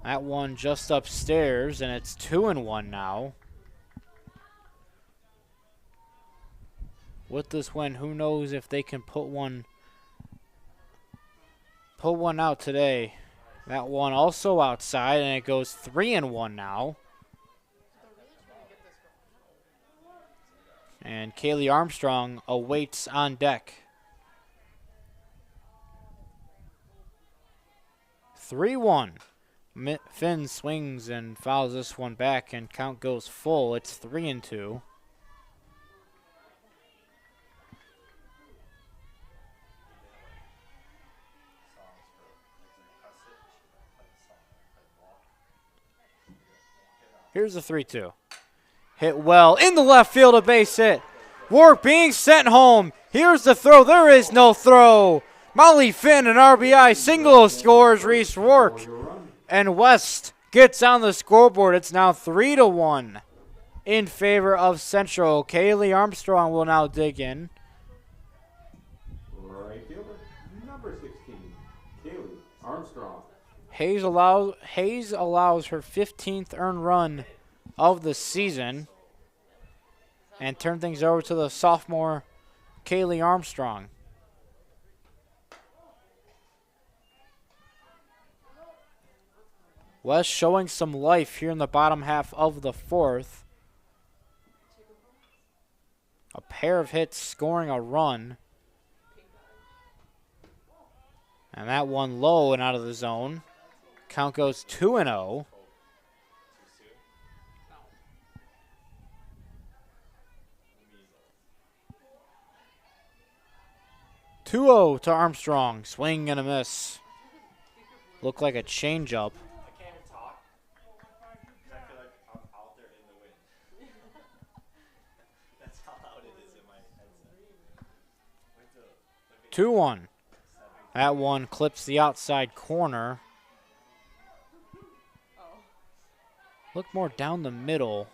That one just upstairs, and it's 2-1 now. With this win, who knows if they can put one out today. That one also outside, and it goes 3-1 now. And Kaylee Armstrong awaits on deck. 3-1. Finn swings and fouls this one back, and count goes full. It's 3-2. Here's the 3-2. Hit well in the left field, a base hit. Rourke being sent home. Here's the throw. There is no throw. Molly Finn, an RBI single, scores Reese Rourke. And West gets on the scoreboard. It's now 3-1 in favor of Central. Kaylee Armstrong will now dig in. Right fielder, number 16, Kaylee Armstrong. Hayes allows her 15th earned run of the season and turn things over to the sophomore Kaylee Armstrong. West showing some life here in the bottom half of the fourth. A pair of hits scoring a run. And that one low and out of the zone. Count goes 2-0. 2-0 to Armstrong. Swing and a miss. Looked like a changeup. I can't even talk. I feel like I'm out there in the wind. That's how loud it is in my headset. 2-1. That one clips the outside corner. Look more down the middle.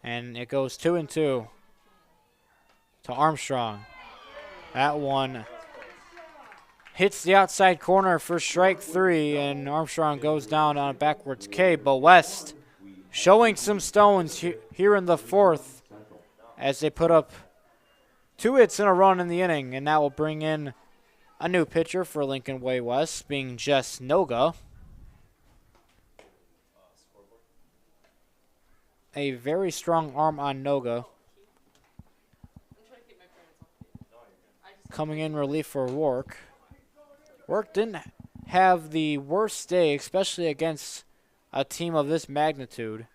And it goes 2-2 to Armstrong. That one hits the outside corner for strike 3, and Armstrong goes down on a backwards K. But West showing some stones here in the fourth as they put up 2 hits in a run in the inning, and that will bring in a new pitcher for Lincoln Way West, being Jess Noga. A very strong arm on Noga. Coming in relief for Rourke. Rourke didn't have the worst day, especially against a team of this magnitude.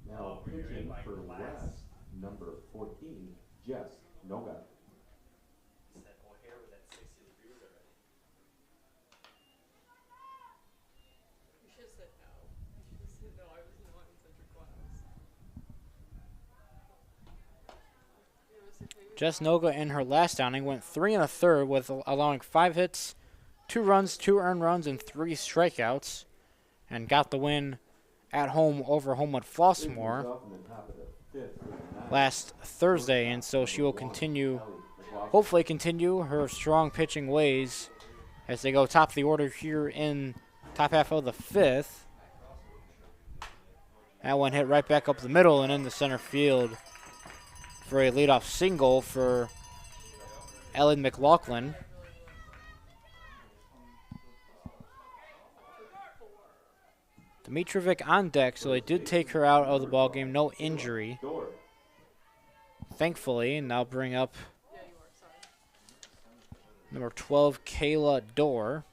Now pitching for West, number 14, Jess Noga. You should have said no. You should have said no, I was not in such a class. Jess Noga in her last outing went 3 1/3 with allowing 5 hits, 2 runs, 2 earned runs, and 3 strikeouts, and got the win at home over Homewood Flossmoor last Thursday, and so she will hopefully continue her strong pitching ways as they go top of the order here in top half of the 5th. That one hit right back up the middle and in the center field for a leadoff single for Ellen McLaughlin. Dimitrovic on deck, so they did take her out of the ballgame. No injury, thankfully, and now bring up number 12, Kayla Dorr.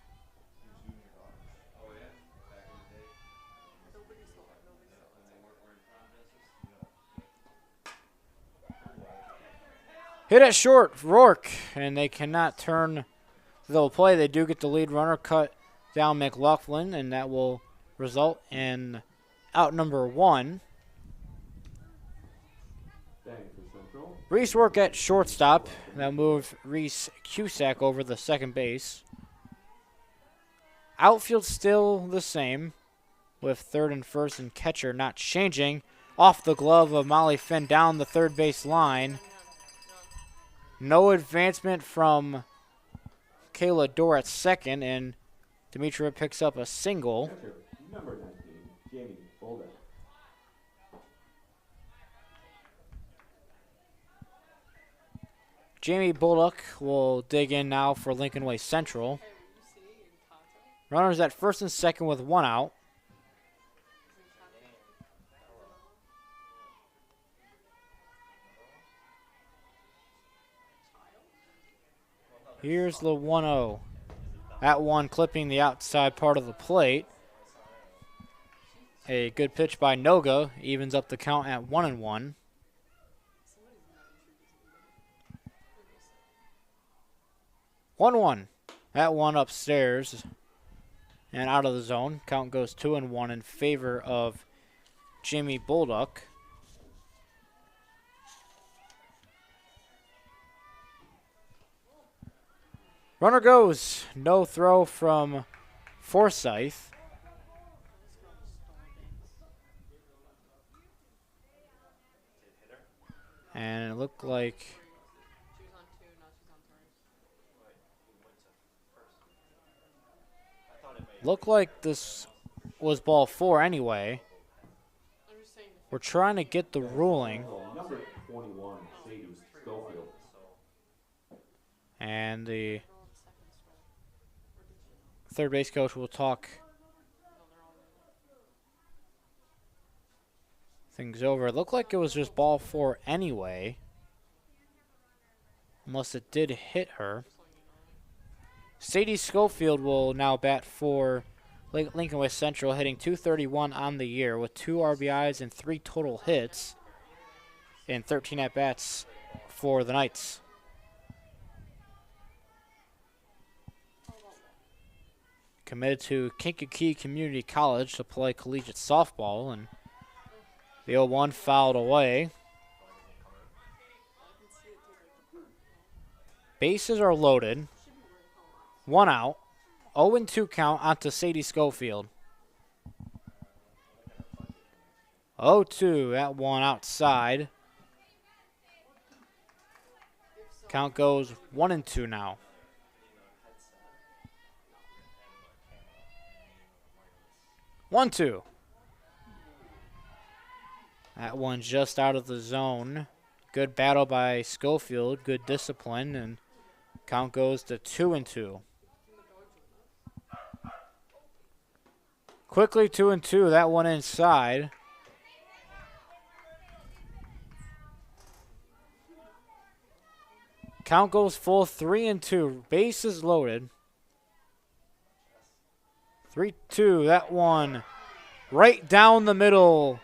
Hit at short, Rourke, and they cannot turn the play. They do get the lead runner cut down McLaughlin, and that will result in out number 1. Reese Rourke at shortstop. That'll move Reese Cusack over the second base. Outfield still the same, with third and first and catcher not changing. Off the glove of Molly Finn down the third base line. No advancement from Kayla Dorr at second, and Demetra picks up a single. Number 19, Jamie Bolden. Jamie Bullock will dig in now for Lincoln Way Central. Runners at first and second with 1 out. Here's the 1-0. That one clipping the outside part of the plate. A good pitch by Noga evens up the count at 1-1. One. That one upstairs and out of the zone. Count goes 2-1 in favor of Jimmy Bolduc. Runner goes. No throw from Forsyth. And it looked like She was on 2, now she's on 3. looked like this was ball 4 anyway. I'm just saying. We're trying to get the ruling. Number 21, Sadie Schofield. And the third base coach will talk things over. It looked like it was just ball 4 anyway. Unless it did hit her. Sadie Schofield will now bat for Lincoln West Central, hitting .231 on the year with 2 RBIs and 3 total hits and 13 at-bats for the Knights. Committed to Kankakee Community College to play collegiate softball, and the 0-1 fouled away. Bases are loaded. 1 out. 0-2 count onto Sadie Schofield. 0-2, that one outside. Count goes 1-2 now. 1-2. That one just out of the zone. Good battle by Schofield. Good discipline. And count goes to 2-2. Quickly 2-2. That one inside. Count goes full 3-2. Bases loaded. 3-2. That one right down the middle.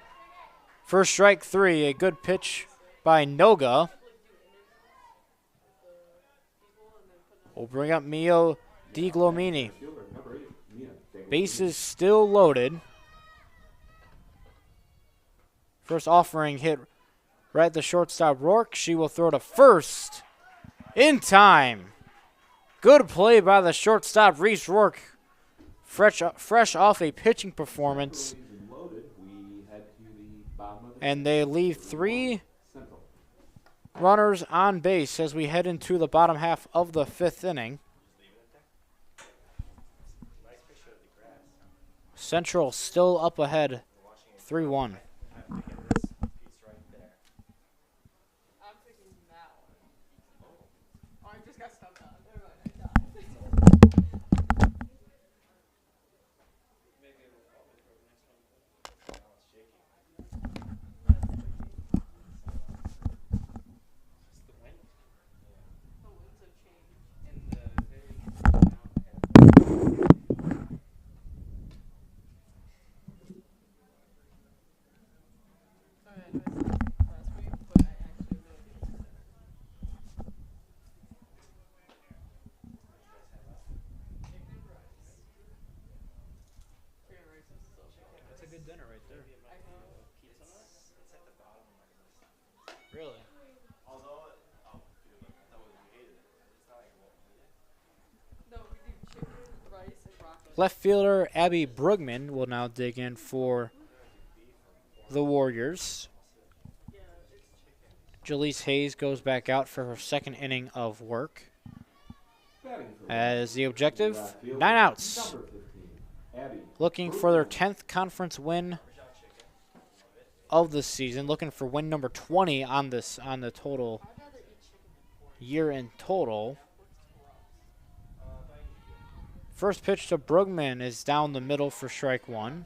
For strike 3, a good pitch by Noga. We'll bring up Mio DiGlomini. Bases still loaded. First offering hit right at the shortstop Rourke. She will throw to first in time. Good play by the shortstop Reese Rourke. Fresh off a pitching performance. And they leave 3 runners on base as we head into the bottom half of the 5th inning. Central still up ahead, 3-1. I'm thinking that one. Oh, I just got stumped on. Never mind, I died. The winds have changed. Oh, yeah, I know I said last week, but I actually have no idea what's in there. Chicken rice. Chicken rice is so good. That's a good dinner right there. I know. It's at the bottom of my list. Really? Although, dude, I thought you hated it. It's not like you won't eat it. No, we do chicken, rice, and broccoli. Left fielder Abby Brugman will now dig in for the Warriors. Yeah, it's Jalise Hayes goes back out for her 2nd inning of work. As the objective, 9 outs. Looking for their 10th conference win of the season. Looking for win number 20 on the total year in total. First pitch to Brugman is down the middle for strike 1.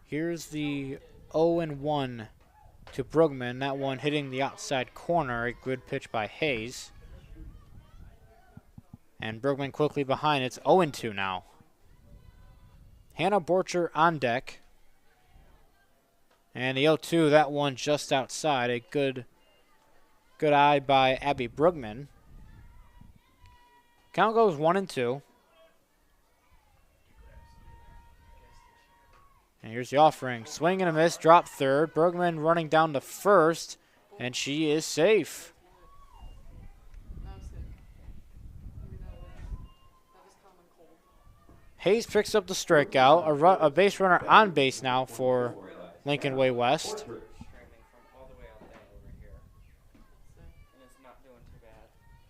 Here's the 0-1 to Brugman. That one hitting the outside corner. A good pitch by Hayes. And Brugman quickly behind. It's 0-2 now. Hannah Borcher on deck. And the 0-2, that one just outside. A good eye by Abby Brugman. Count goes 1-2. And here's the offering. Swing and a miss, drop third. Brugman running down to first, and she is safe. That was sick. Maybe that was common cold. Hayes picks up the strikeout. A base runner on base now for Lincoln Way West. Streaming from all the way out there over here, and it's not doing too bad.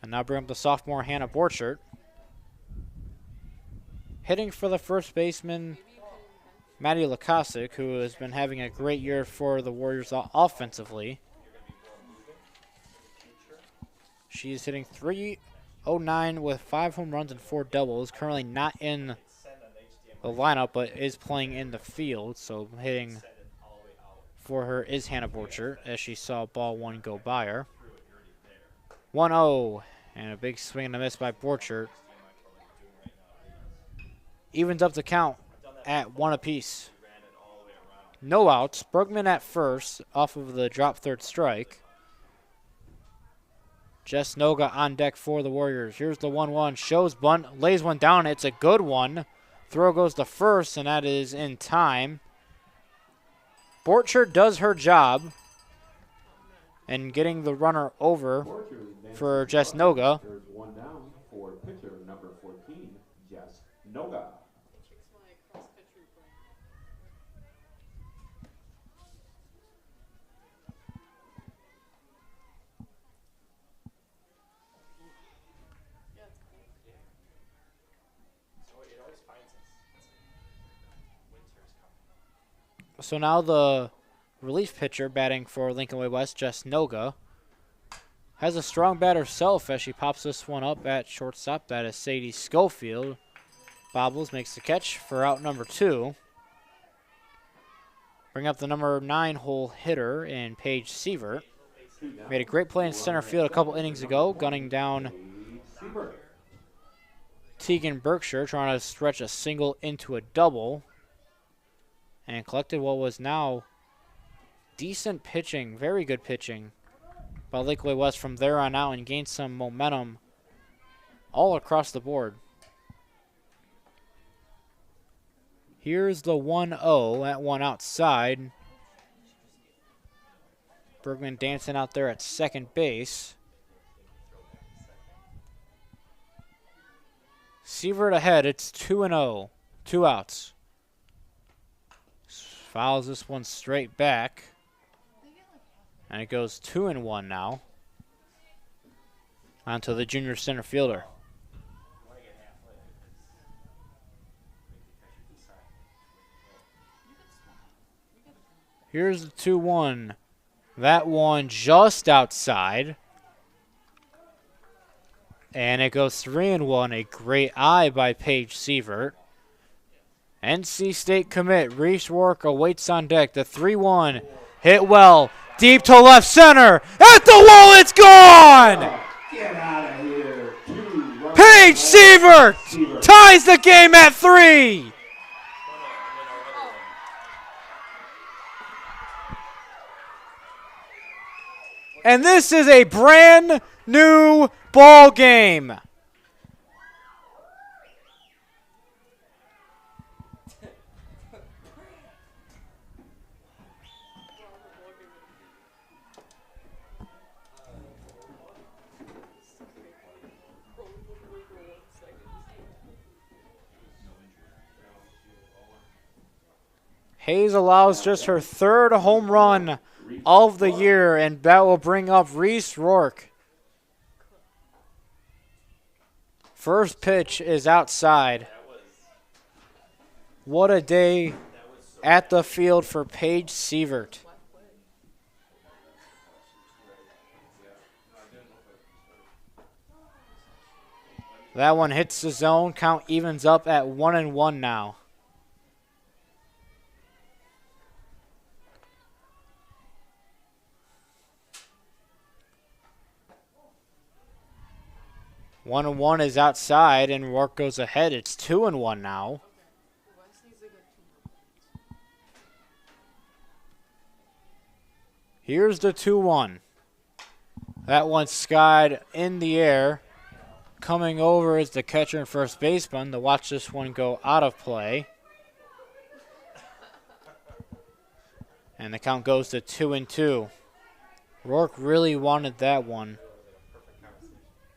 And now bring up the sophomore Hannah Borchert. Hitting for the first baseman, Maddie Lakasic, who has been having a great year for the Warriors offensively. She's hitting .309 with 5 home runs and 4 doubles. Currently not in the lineup, but is playing in the field. So hitting for her is Hannah Borchert, as she saw ball one go by her. 1-0, and a big swing and a miss by Borchert. Evens up the count at 1 apiece. No outs. Brugman at first off of the drop third strike. Jess Noga on deck for the Warriors. Here's the 1-1. Shows bunt. Lays one down. It's a good one. Throw goes to first, and that is in time. Borchert does her job in getting the runner over for Jess Noga. There's one down for pitcher number 14, Jess Noga. Kicks my cross country brain. Yeah, it's cool. So it always finds us. Winter's coming. So now the relief pitcher batting for Lincoln Way West, Jess Noga, has a strong bat herself as she pops this one up at shortstop. That is Sadie Schofield. Bobbles makes the catch for out number 2. Bring up the number 9 hole hitter in Paige Sievert. Made a great play in center field a couple innings ago, gunning down Tegan Berkshire, trying to stretch a single into a double. And collected what was now decent pitching, very good pitching by Lincoln Way West from there on out, and gained some momentum all across the board. Here's the 1-0 at one outside. Bergman dancing out there at second base. Sievert ahead. It's 2-0. 2 outs. Fouls this one straight back. And it goes 2-1 now. On to the junior center fielder. Here's the 2-1. That one just outside. And it goes 3-1. A great eye by Paige Sievert. NC State commit. Reese Rourke awaits on deck. The 3-1 hit well. Deep to left center. At the wall, it's gone! Get out of here. Paige Sievert ties the game at 3. And this is a brand new ball game. Hayes allows just her 3rd home run of the year, and that will bring up Reese Rourke. First pitch is outside. What a day at the field for Paige Sievert. That one hits the zone. Count evens up at 1-1 now. One and one is outside, and Rourke goes ahead. It's 2-1 now. West needs to get 2 more points. Here's the 2-1. That one skied in the air. Coming over is the catcher and first baseman to watch this one go out of play. And the count goes to 2-2. Rourke really wanted that one.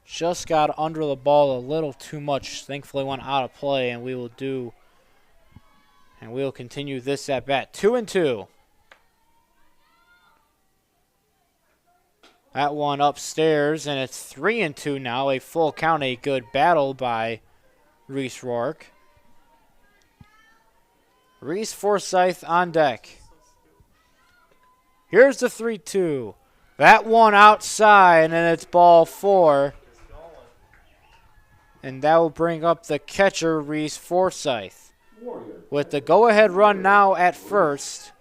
Just got under the ball a little too much. Thankfully went out of play, and we will continue this at bat. 2-2. That one upstairs, and it's 3-2 now. A full count, a good battle by Reese Rourke. Reese Forsyth on deck. Here's the 3-2. That one outside, and it's ball 4. And that will bring up the catcher, Reese Forsyth. With the go-ahead run now at first.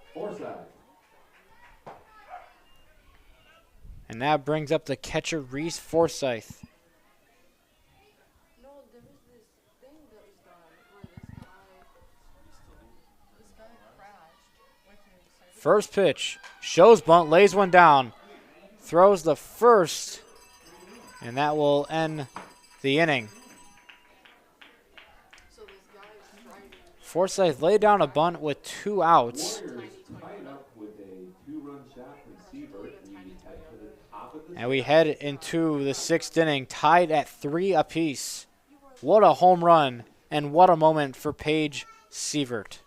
And that brings up the catcher, Reese Forsyth. No, there was this thing that was done where this guy crashed with his First pitch. Shows bunt, lays one down. Throws the first. And that will end the inning. So this guy is driving. Forsyth laid down a bunt with 2 outs. Warriors tied up with a 2-run shot from Siebert. We head to the top of the And we head into the 6th inning, tied at 3 apiece. What a home run, and what a moment for Paige Sievert.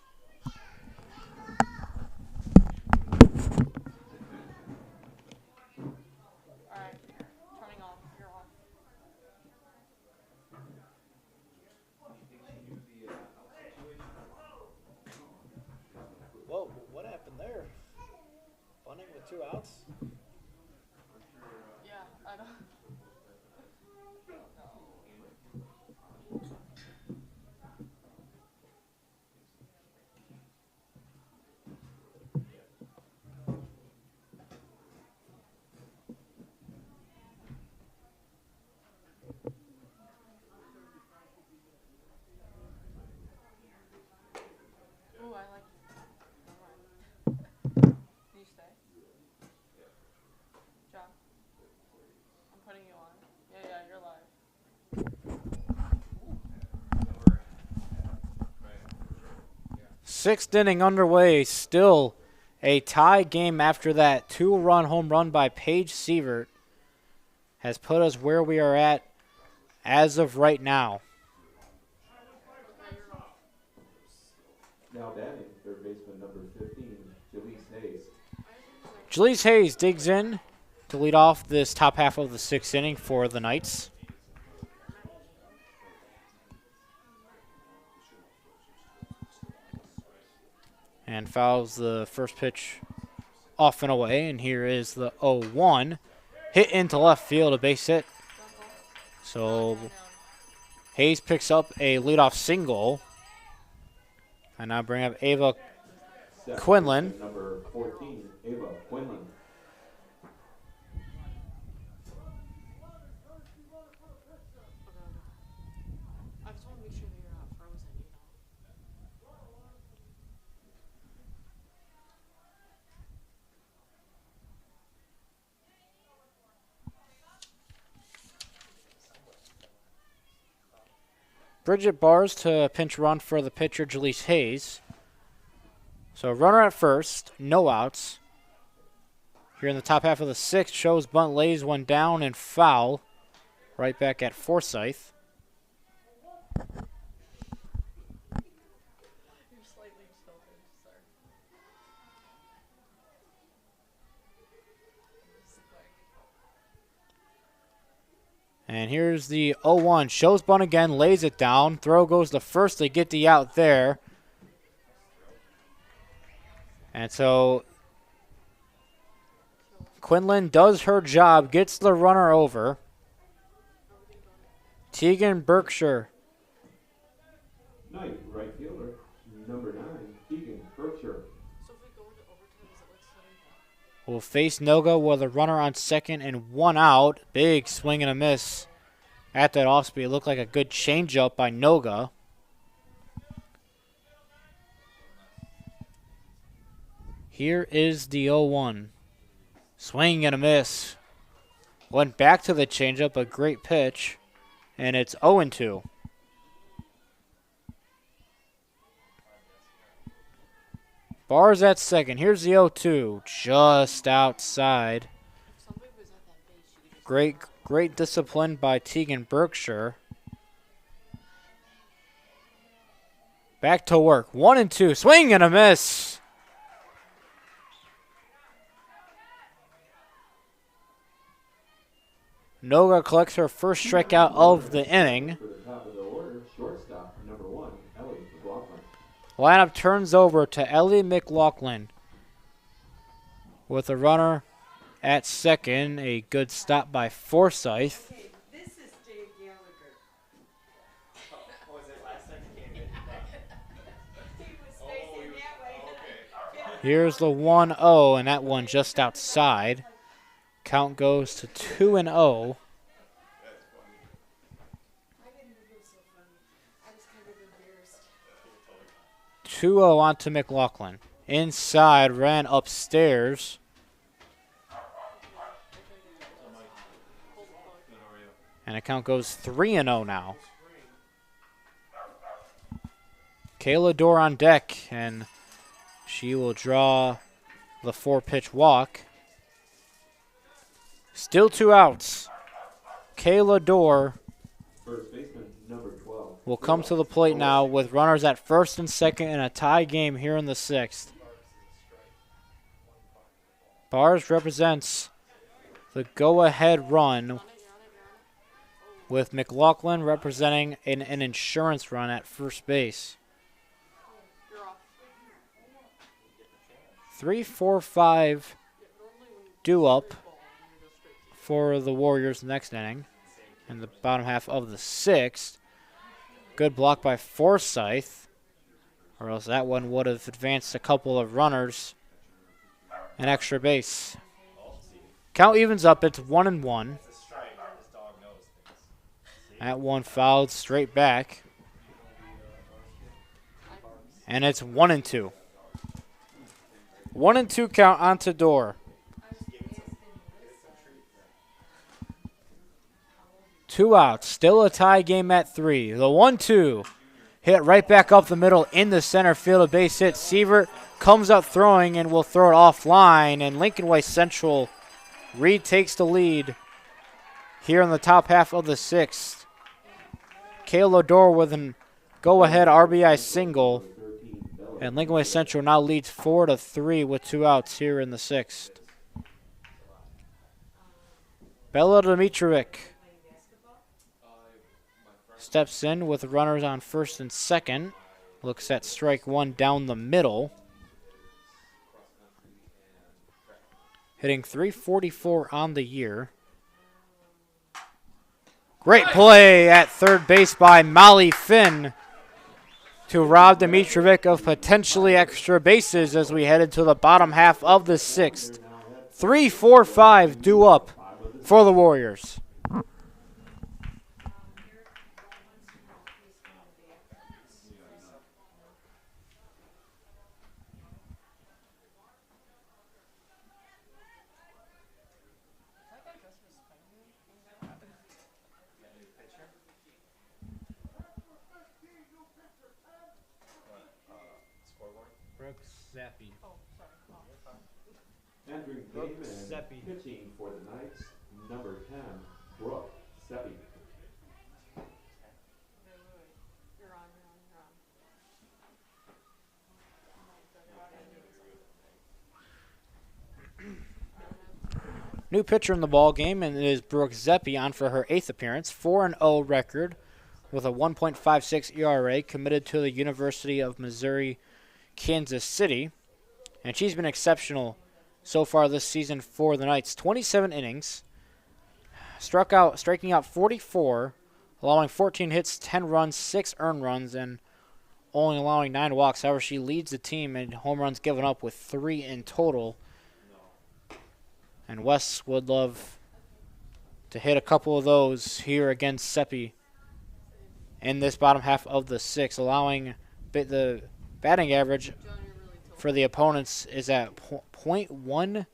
Alright, turning off. You're off. Whoa, what happened there? Bunting with 2 outs? Yeah, I don't. Ooh, I like. Can you stay? John, I'm putting you on. Yeah, you're live. 6th inning underway, still a tie game after that 2-run home run by Paige Sievert has put us where we are at as of right now. Now batting, third baseman number 15, Jaleese Hayes. Jalise Hayes digs in to lead off this top half of the 6th inning for the Knights. And fouls the first pitch off and away. And here is the 0-1. Hit into left field, a base hit. So Hayes picks up a leadoff single. And now bring up Ava Second Quinlan. baseman number 14, Ava Quinlan. I just want to make sure that you're not frozen, Bridget Bars to pinch run for the pitcher, Jalise Hayes. So runner at first, no outs. Here in the top half of the 6th, shows bunt, lays one down and foul. Right back at Forsyth. You're slightly tilted, sorry. And here's the 0-1. Shows bunt again, lays it down. Throw goes to first to get the out there. And so Quinlan does her job, gets the runner over. Tegan Berkshire Knight, right fielder, number 9, Keegan Berkshire. So if we go into overtime, is it like 7-5? will face Noga with a runner on second and 1 out. Big swing and a miss at that off speed. It looked like a good changeup by Noga. Here is the 0-1. Swing and a miss. Went back to the changeup, a great pitch, and it's 0-2. Bars at second. Here's the 0-2, just outside. Somebody was at that base. You could just Great discipline by Tegan Berkshire. Back to work. 1-2. Swing and a miss. Noga collects her first strikeout of the inning. For the top of the order, shortstop, number 1, Ellie McLaughlin. Lineup turns over to Ellie McLaughlin with a runner at second. A good stop by Forsyth. Okay, this is Jay Gallagher. What was it last time he came in? He was facing that way. Okay. Here's the 1-0, and that one just outside. Count goes to 2-0. That's funny. I didn't think it was so funny. I was kind of embarrassed. 2-0 onto McLaughlin. Inside, ran upstairs. And the count goes 3-0 now. Kayla Dorr on deck, and she will draw the 4-pitch walk. Still 2 outs. Kayla Dorr First baseman, number 12. will come to the plate now with runners at first and second in a tie game here in the 6th. Bars represents the go-ahead run, with McLaughlin representing an insurance run at first base. you're off. 3, 4, 5 due up for the Warriors next inning in the bottom half of the 6th. Good block by Forsyth, or else that one would have advanced a couple of runners. An extra base. Count evens up. It's 1-1. It's a strike. This dog knows things. That one fouled straight back. And it's 1-2. 1-2 count onto Dorr. 2 outs. Still a tie game at 3. The 1-2 hit right back up the middle in the center field. A base hit. Sievert comes up throwing and will throw it offline. And Lincoln Way Central retakes the lead here in the top half of the 6th. Kayla Dorr with an go-ahead RBI single. And Lincoln Way Central now leads 4-3 with 2 outs here in the 6th. Bella Dimitrovic steps in with runners on first and second. Looks at strike 1 down the middle. Hitting .344 on the year. Great play at third base by Molly Finn to rob Dimitrovic of potentially extra bases as we head into the bottom half of the 6th. 3, 4, 5 due up for the Warriors. Brooks Zappi. Entering the game and pitching for the Knights, number 10, Brooke Seppi. You're on. New pitcher in the ball game, and it is Brooke Zeppi on for her 8th appearance. 4-0 record with a 1.56 ERA, committed to the University of Missouri, Kansas City. And she's been exceptional so far this season for the Knights. 27 innings, striking out 44, allowing 14 hits, 10 runs, 6 earned runs, and only allowing 9 walks. However, she leads the team in home runs given up with 3 in total. And Wes would love to hit a couple of those here against Seppi in this bottom half of the 6th, allowing the batting average for the opponents is at .1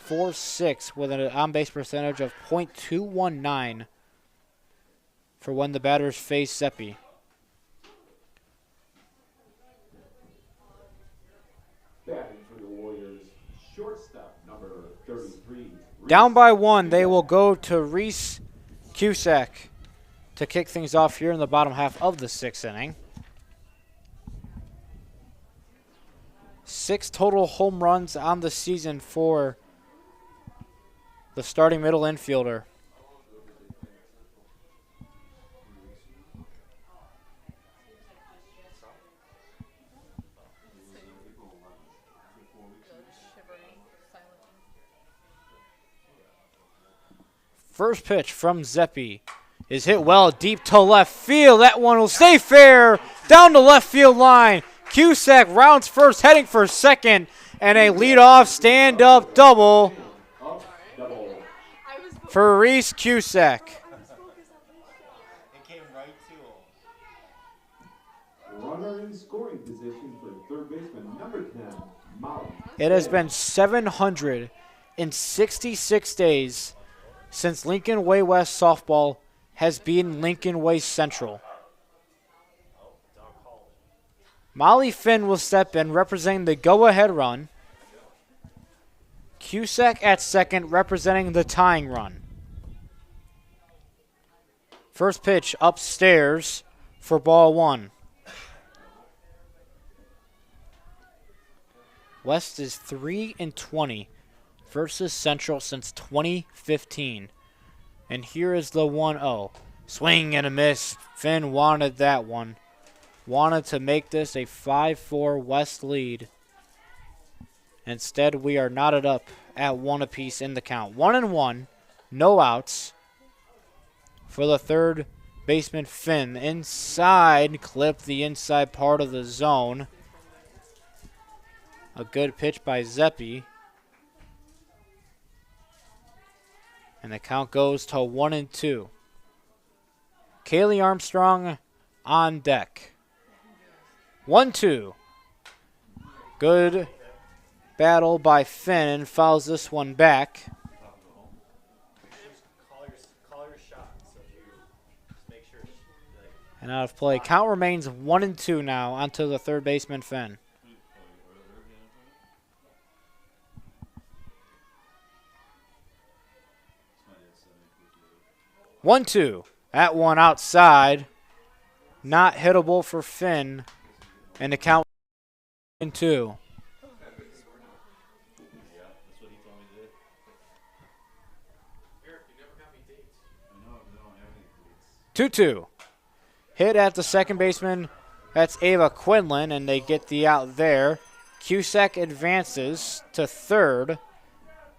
.46 with an on-base percentage of .219 for when the batters face Seppi. Batting for the Warriors, shortstop number 33. Down by 1, they will go to Reese Cusack to kick things off here in the bottom half of the 6th inning. 6 total home runs on the season for the starting middle infielder. First pitch from Zeppi is hit well deep to left field. That one will stay fair down the left field line. Cusack rounds first, heading for second, and a leadoff stand-up double for Reese Cusack. It came right to him. Runner in scoring position for third baseman number 10, Molly. It has been 766 days since Lincoln Way West softball has beaten Lincoln Way Central. Molly Finn will step in representing the go-ahead run. Cusack at second representing the tying run. First pitch upstairs for ball 1. West is 3-20 versus Central since 2015. And here is the 1-0. Swing and a miss. Finn wanted that one. Wanted to make this a 5-4 West lead. Instead, we are knotted up at 1 apiece in the count. 1-1, no outs for the third baseman Finn. Inside, clip the inside part of the zone. A good pitch by Zeppi. And the count goes to 1-2. Kaylee Armstrong on deck. 1-2. Good battle by Finn. Fouls this one back. Call your shot. So you just make sure. And out of play. Count remains 1-2 now onto the third baseman Finn. 1-2. That one outside. Not hittable for Finn. And the count 2. That's what he told me to do. Eric, you never got me dates. I know, we don't have any dates. 2-2. Hit at the second baseman. That's Ava Quinlan, and they get the out there. Cusack advances to third.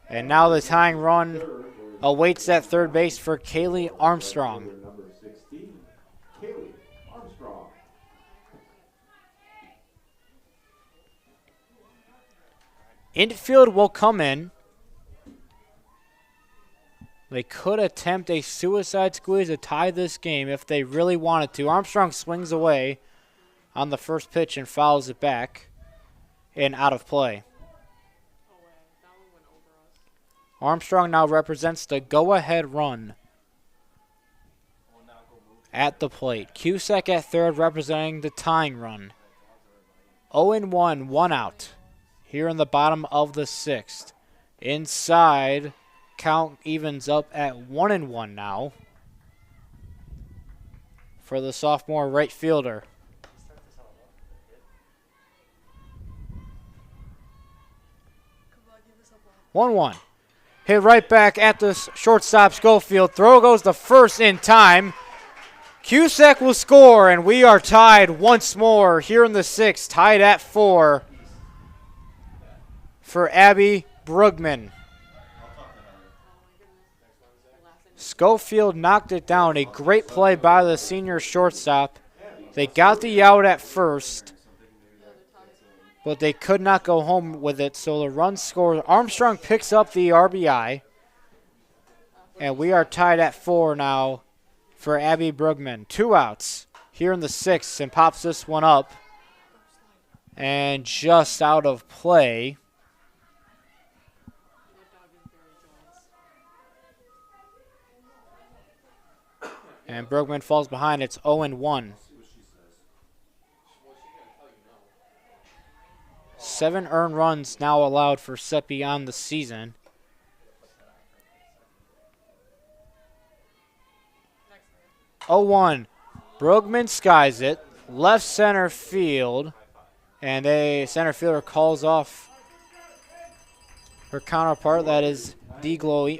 And now the tying run awaits at third base for Kaylee Armstrong. Number 16, Kaylee Armstrong. Infield will come in. They could attempt a suicide squeeze to tie this game if they really wanted to. Armstrong swings away on the first pitch and fouls it back and out of play. Armstrong now represents the go-ahead run at the plate. Cusack at third representing the tying run. 0-1, 1 out here in the bottom of the 6th. Inside, count evens up at 1-1 now for the sophomore right fielder. 1-1. Hit right back at the shortstop Schofield. Throw goes to first in time. Cusack will score, and we are tied once more here in the 6th. Tied at 4 for Abby Brugman. Schofield knocked it down. A great play by the senior shortstop. They got the out at first, but they could not go home with it, so the run scored. Armstrong picks up the RBI, and we are tied at 4 now for Abby Brugman. 2 outs here in the 6th, and pops this one up, and just out of play. And Bergman falls behind. It's 0-1. 7 earned runs now allowed for Seppi on the season. Next 0-1. Brugman skies it. Left center field. And a center fielder calls off her counterpart. That is DiGlomini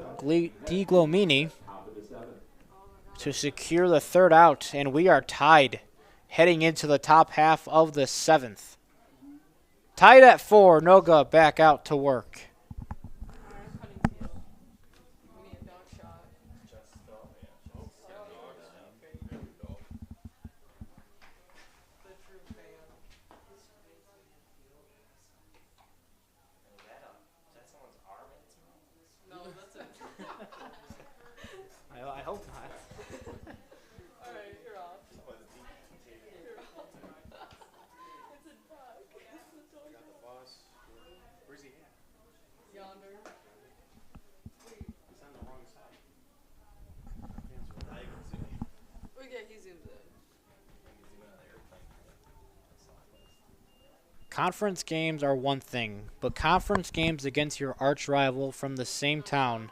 to secure the third out. And we are tied heading into the top half of the 7th. Tied at 4. Noga back out to work. Alright, cutting field. We need a dog shot. The true fan. Is that someone's arm in its mouth? No, that's it. I hope not. Alright, you're off. Someone's decapitated. You're off. It's a dog. It's a dog. Got the boss. Where's he at? Yonder. Wait. He's on the wrong side. Now you can zoom in. Okay, he zooms in. You can zoom in on the airplane. That's all it was. Conference games are one thing, but conference games against your arch rival from the same town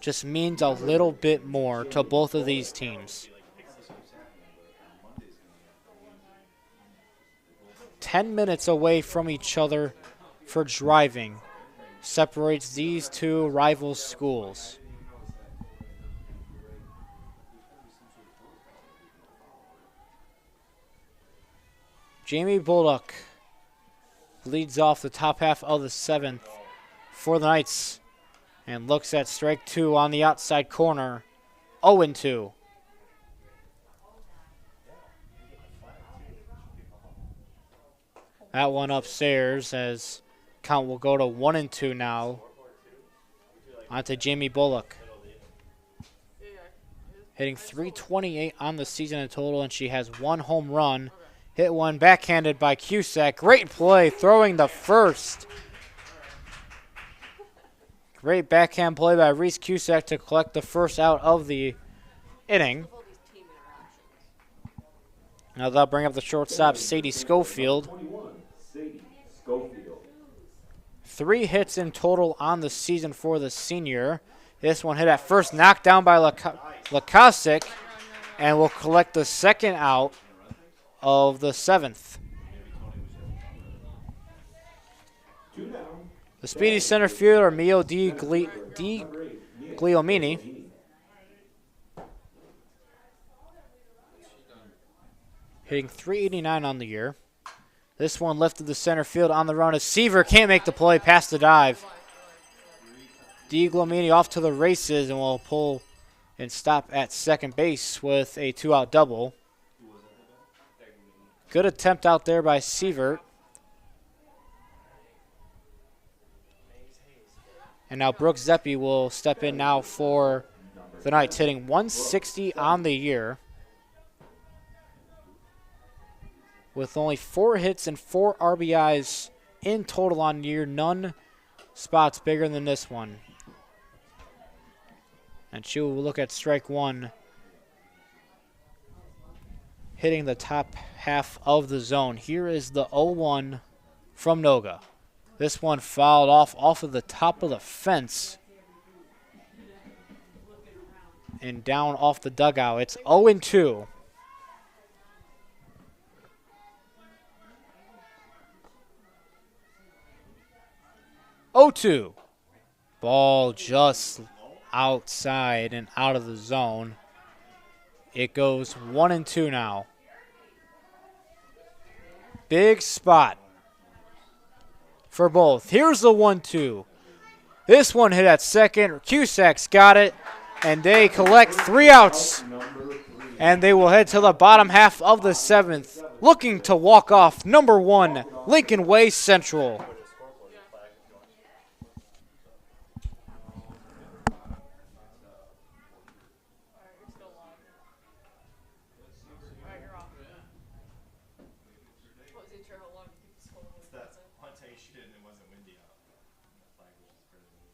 just means a little bit more to both of these teams. 10 minutes away from each other for driving separates these two rival schools. Jamie Bullock leads off the top half of the 7th for the Knights and looks at strike 2 on the outside corner. 0-2. That one upstairs as count will go to 1-2 now. Onto Jamie Bullock. Yeah. Hitting .328 on the season in total, and she has 1 home run. Hit one backhanded by Cusack. Great play, throwing the first. Great backhand play by Reese Cusack to collect the first out of the inning. All these team interactions. Now they'll bring up the shortstop, Sadie Schofield. 21, Sadie Schofield. 3 hits in total on the season for the senior. This one hit at first, knocked down by Lakasic, and will collect the second out of the 7th. 2 down. The speedy center fielder, Mio Di Gliomini, hitting .389 on the year. This one lifted the center field on the run as Seaver can't make the play past the dive. Di Gliomini off to the races and will pull and stop at second base with a 2-out double. Good attempt out there by Sievert. And now Brooks Zeppi will step in now for the Knights, hitting .160 on the year. With only 4 hits and 4 RBIs in total on the year. None spots bigger than this one. And she will look at strike 1. Hitting the top half of the zone. Here is the 0-1 from Noga. This one fouled off of the top of the fence. And down off the dugout. It's 0-2. 0-2. Ball just outside and out of the zone. It goes 1-2 now. Big spot for both. Here's the 1-2. This one hit at second. Cusack's got it, and they collect 3 outs. And they will head to the bottom half of the 7th, looking to walk off number 1, Lincoln Way Central. I'll tell you, she did, and it wasn't windy out. The flag was just pretty windy.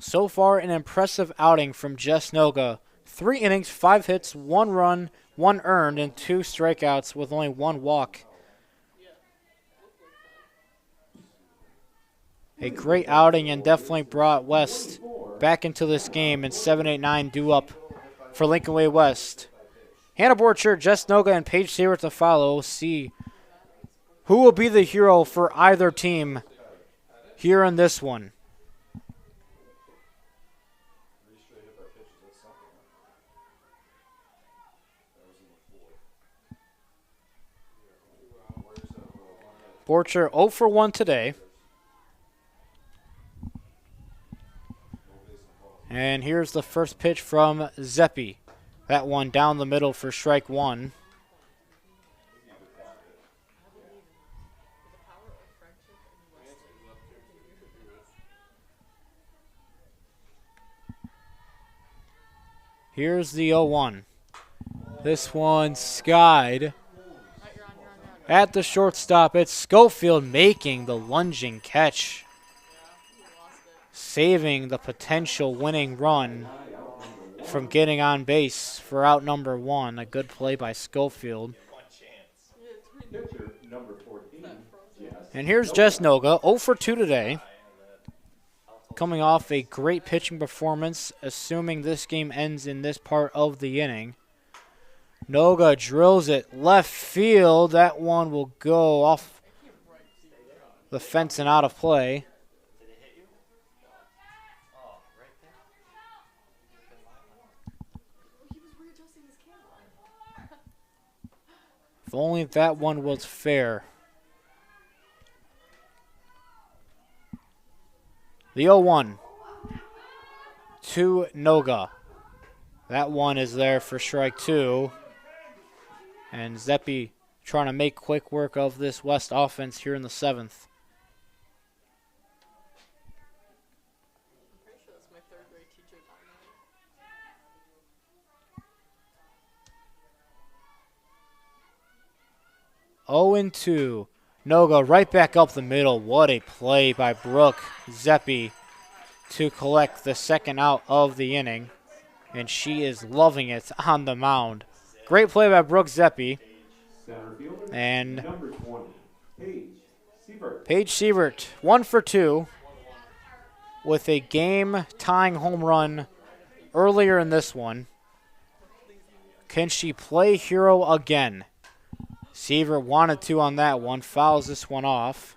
So far, an impressive outing from Jess Noga. 3 innings, 5 hits, 1 run, 1 earned, and 2 strikeouts with only 1 walk. A great outing and definitely brought West back into this game, and 7-8-9 due up for Lincoln Way West. Hannah Borchert, Jess Noga, and Paige Seward to follow. See who will be the hero for either team here in this one. Borchert 0 for 1 today. And here's the first pitch from Zeppi. That one down the middle for strike 1. Here's the 0-1. This one skied at the shortstop. It's Schofield making the lunging catch, saving the potential winning run from getting on base for out number 1. A good play by Schofield. Pitcher number 14, Jess. And here's Jess Noga, 0 for 2 today. Coming off a great pitching performance, assuming this game ends in this part of the inning. Noga drills it left field. That one will go off the fence and out of play. Did it hit you? Oh, right there. He was readjusting his camera. If only that one was fair. The 0-1 to Noga. That one is there for strike 2. And Zeppi trying to make quick work of this West offense here in the 7th. I'm pretty sure that's my 3rd grade teacher down there. 0-2. Noga right back up the middle. What a play by Brooke Zeppi to collect the second out of the inning. And she is loving it on the mound. Great play by Brooke Zeppi. Center fielder, And number 20, Paige Sievert. Paige Sievert, 1 for 2 with a game-tying home run earlier in this one. Can she play hero again? Sievert wanted to on that one, fouls this one off.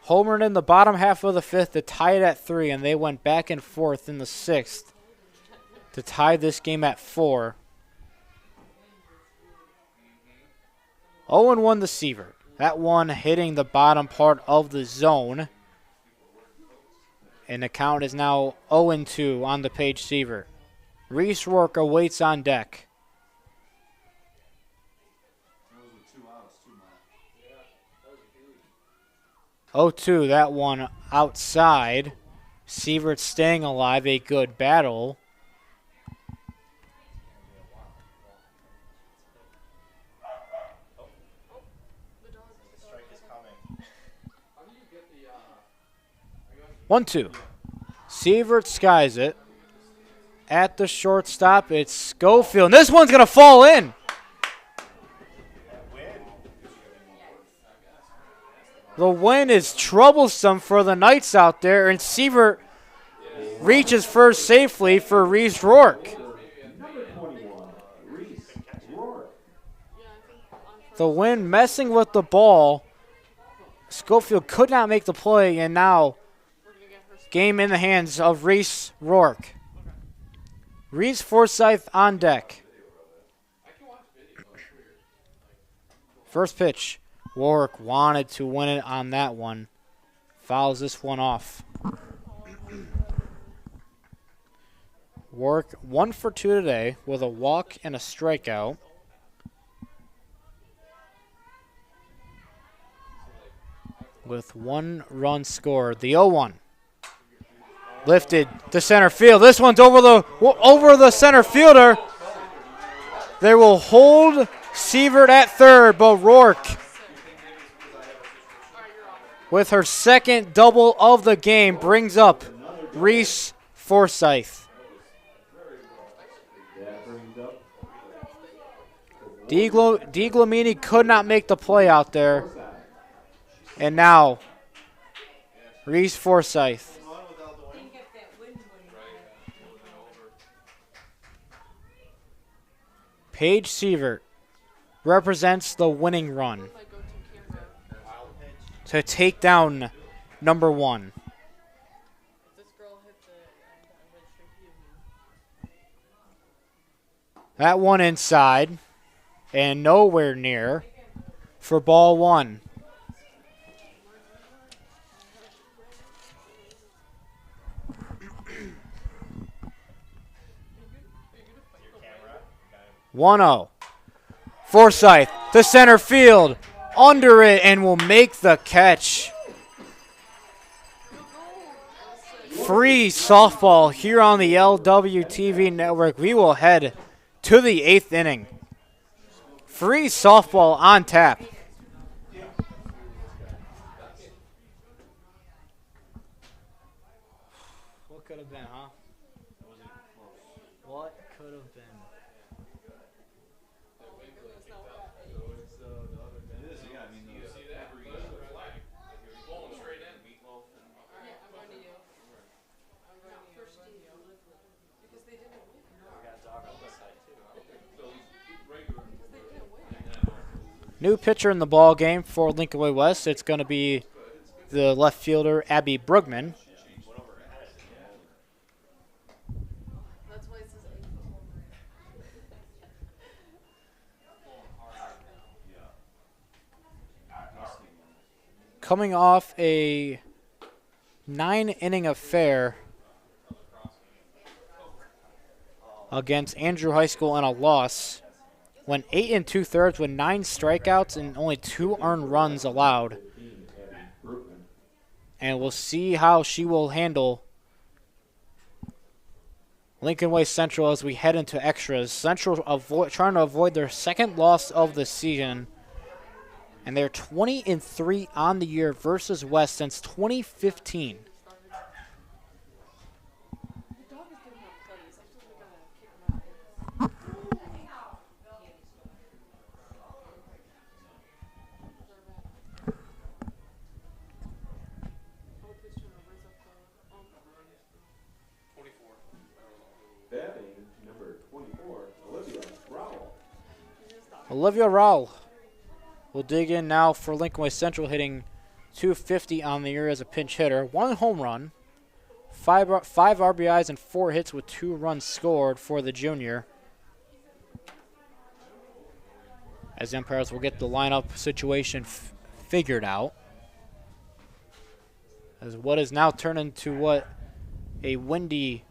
Homered in the bottom half of the 5th to tie it at 3, and they went back and forth in the 6th to tie this game at 4. 0-1 to Sievert. That one hitting the bottom part of the zone. And the count is now 0-2 on the Paige Sievert. Reese Rourke awaits on deck. 0-2, that one outside. Sievert staying alive, a good battle. Strike is coming. 1-2. Sievert skies it. At the shortstop, it's Schofield. This one's going to fall in. The wind is troublesome for the Knights out there, and Sievert reaches first safely for Reese Rourke. Number 21, Reese Rourke. The wind messing with the ball. Schofield could not make the play, and now game in the hands of Reese Rourke. Reese Forsyth on deck. First pitch. Rourke wanted to win it on that one. Fouls this one off. Rourke 1 for 2 today with a walk and a strikeout. With 1 run scored. The 0-1. Lifted to center field. This one's over the center fielder. They will hold Sievert at third, but Rourke with her second double of the game, brings up Reese Forsyth. That brings up DiGlomini could not make the play out there. Forsyth. And now, Reese Forsyth. One without the win. Think if that wind Paige Sievert represents the winning run My go-to camera. Wild pitch. to take down number 1. If this girl hits it, I'm gonna straight you. That one inside and nowhere near for ball 1. Your camera. Okay. 1-0. Forsyth to center field. Under it and will make the catch. Free softball here on the LWTV network. We will head to the 8th inning. Free softball on tap. What could have been, huh? What could have been? It is, yeah. I mean, you see that? I'm going to you. I'm going to you. Because they didn't win. We got a dog on this side too. Because they didn't win. New pitcher in the ball game for Lincoln Way West. It's going to be the left fielder, Abby Brugman. Went over her head. That's why it says 8. Coming off a 9-inning affair against Andrew High School and a loss. Went 8 2/3 with 9 strikeouts and only 2 earned runs allowed. And we'll see how she will handle Lincoln Way Central as we head into extras. Central trying to avoid their second loss of the season. And they're 20-3 on the year versus West since 2015. The dog is giving up putties. I feel like I gotta kick him out. Batting number 24, Olivia Rowell. Olivia Rowell will dig in now for Lincoln Way Central, hitting .250 on the year as a pinch hitter. 1 home run, 5 RBIs, and 4 hits with 2 runs scored for the junior. As the umpires will get the lineup situation figured out. As what is now turned into a windy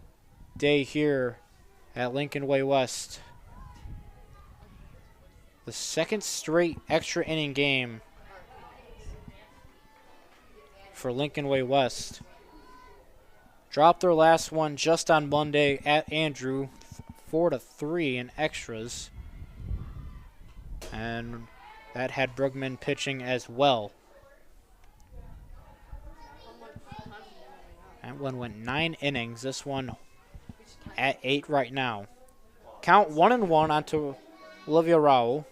day here at Lincoln Way West. The second straight extra inning game for Lincoln Way West. Dropped their last one just on Monday at Andrew, 4-3 in extras. And that had Brugman pitching as well. That one went 9 innings. This one at 8 right now. Count 1-1 onto Olivia Rowell.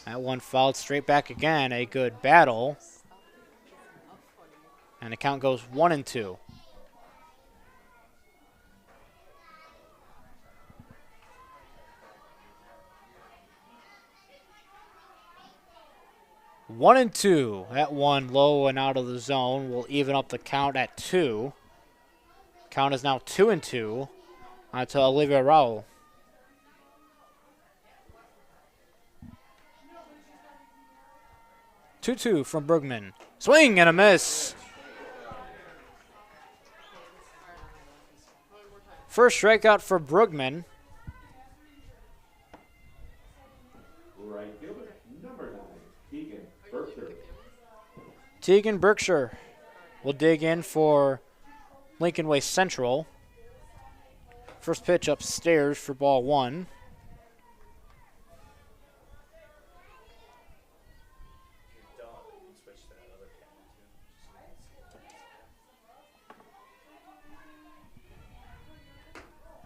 That one fouled straight back again. A good battle. And the count goes 1-2. One and two. That one low and out of the zone will even up the count at 2. Count is now 2-2 onto Olivia Rowell. Two from Brugman. Swing and a miss. First strikeout for Brugman. Right fielder, number 9, Keegan Berkshire. Tegan Berkshire will dig in for Lincoln Way Central. First pitch upstairs for ball 1.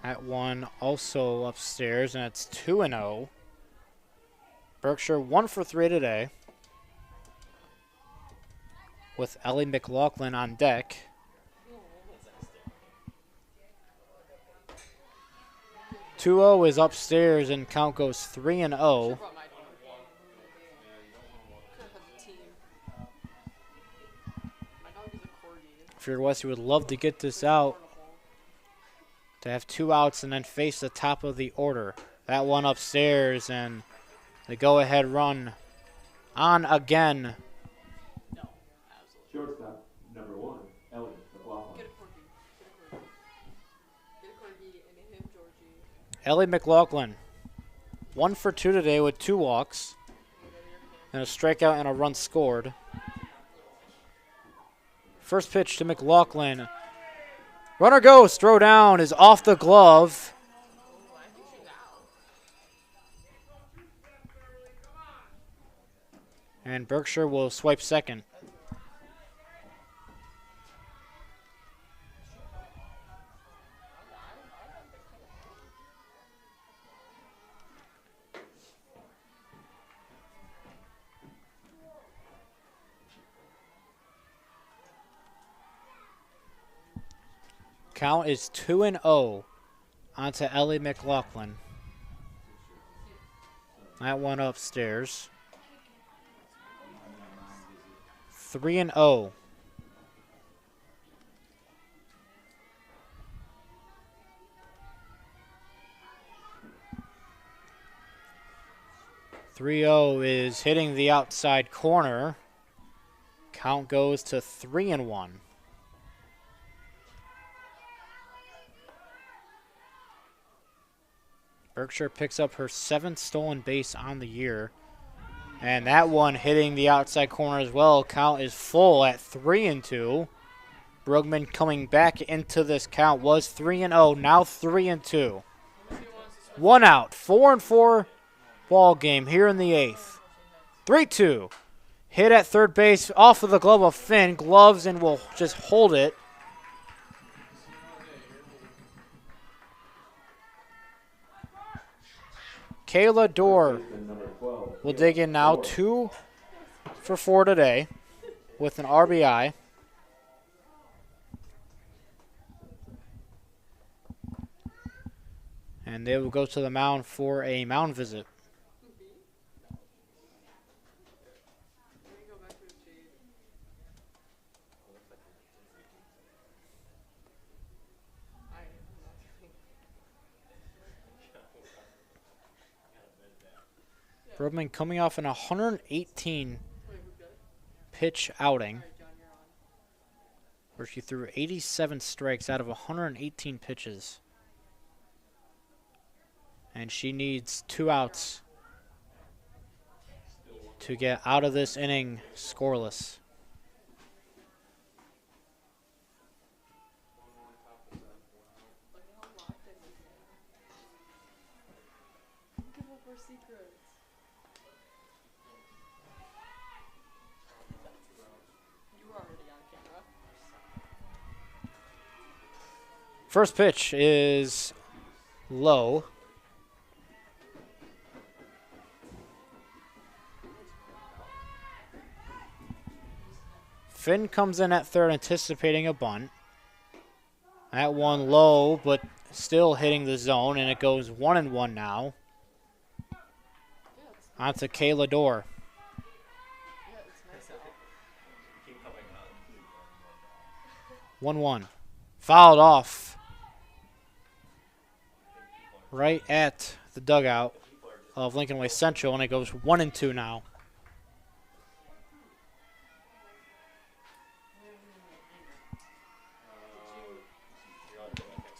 That one also upstairs, and it's 2-0. Berkshire 1 for 3 today, with Ellie McLaughlin on deck. 2-0 is upstairs, and count goes 3-0. Brought my team. Could have the team. My dog is a corgi. Feared West would love to get this out, to have 2 outs and then face the top of the order. That one upstairs, and the go-ahead run on again. No, absolutely. Shortstop, number 1, Ellie McLaughlin. Get a corgi. Get a corgi and him Georgie. Ellie McLaughlin, 1 for 2 today with 2 walks, and a strikeout and a run scored. First pitch to McLaughlin. Runner goes, throw down is off the glove. Oh, I think she's out. And Berkshire will swipe second. Count is 2-0 onto Ellie McLaughlin. That one upstairs. 3-0. Is hitting the outside corner. Count goes to 3-1. Berkshire picks up her 7th stolen base on the year. And that one hitting the outside corner as well. Count is full at 3-2. Brugman coming back into this count was 3-0, now 3-2. 1 out, 4-4 ball game here in the 8th. 3-2. Hit at third base off of the glove of Finn. Gloves and will just hold it. Kayla Dorr will dig in now, 2 for 4 today with an RBI. And they will go to the mound for a mound visit. Brugman coming off an 118 pitch outing where she threw 87 strikes out of 118 pitches. And she needs 2 outs to get out of this inning scoreless. Give up our secrets. You were already on camera. First pitch is low. Finn comes in at third, anticipating a bunt. That one low, but still hitting the zone, and it goes 1-1 now. On to Kayla Dorr. Yeah, it's nice out. 1-1. Fouled off. Right at the dugout of Lincoln Way Central, and it goes 1-2 now.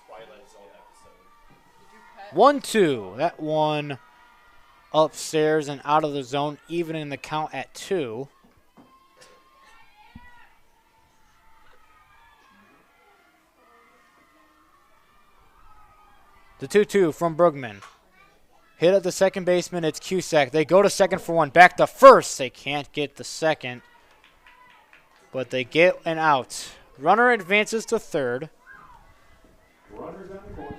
Twilight Zone episode. Did you pet? 1-2. That one upstairs and out of the zone, evening the count at 2. The 2-2 from Brugman. Hit at the second baseman, it's Cusack. They go to second for 1. Back to first. They can't get the second, but they get an out. Runner advances to third. Runners on the corner.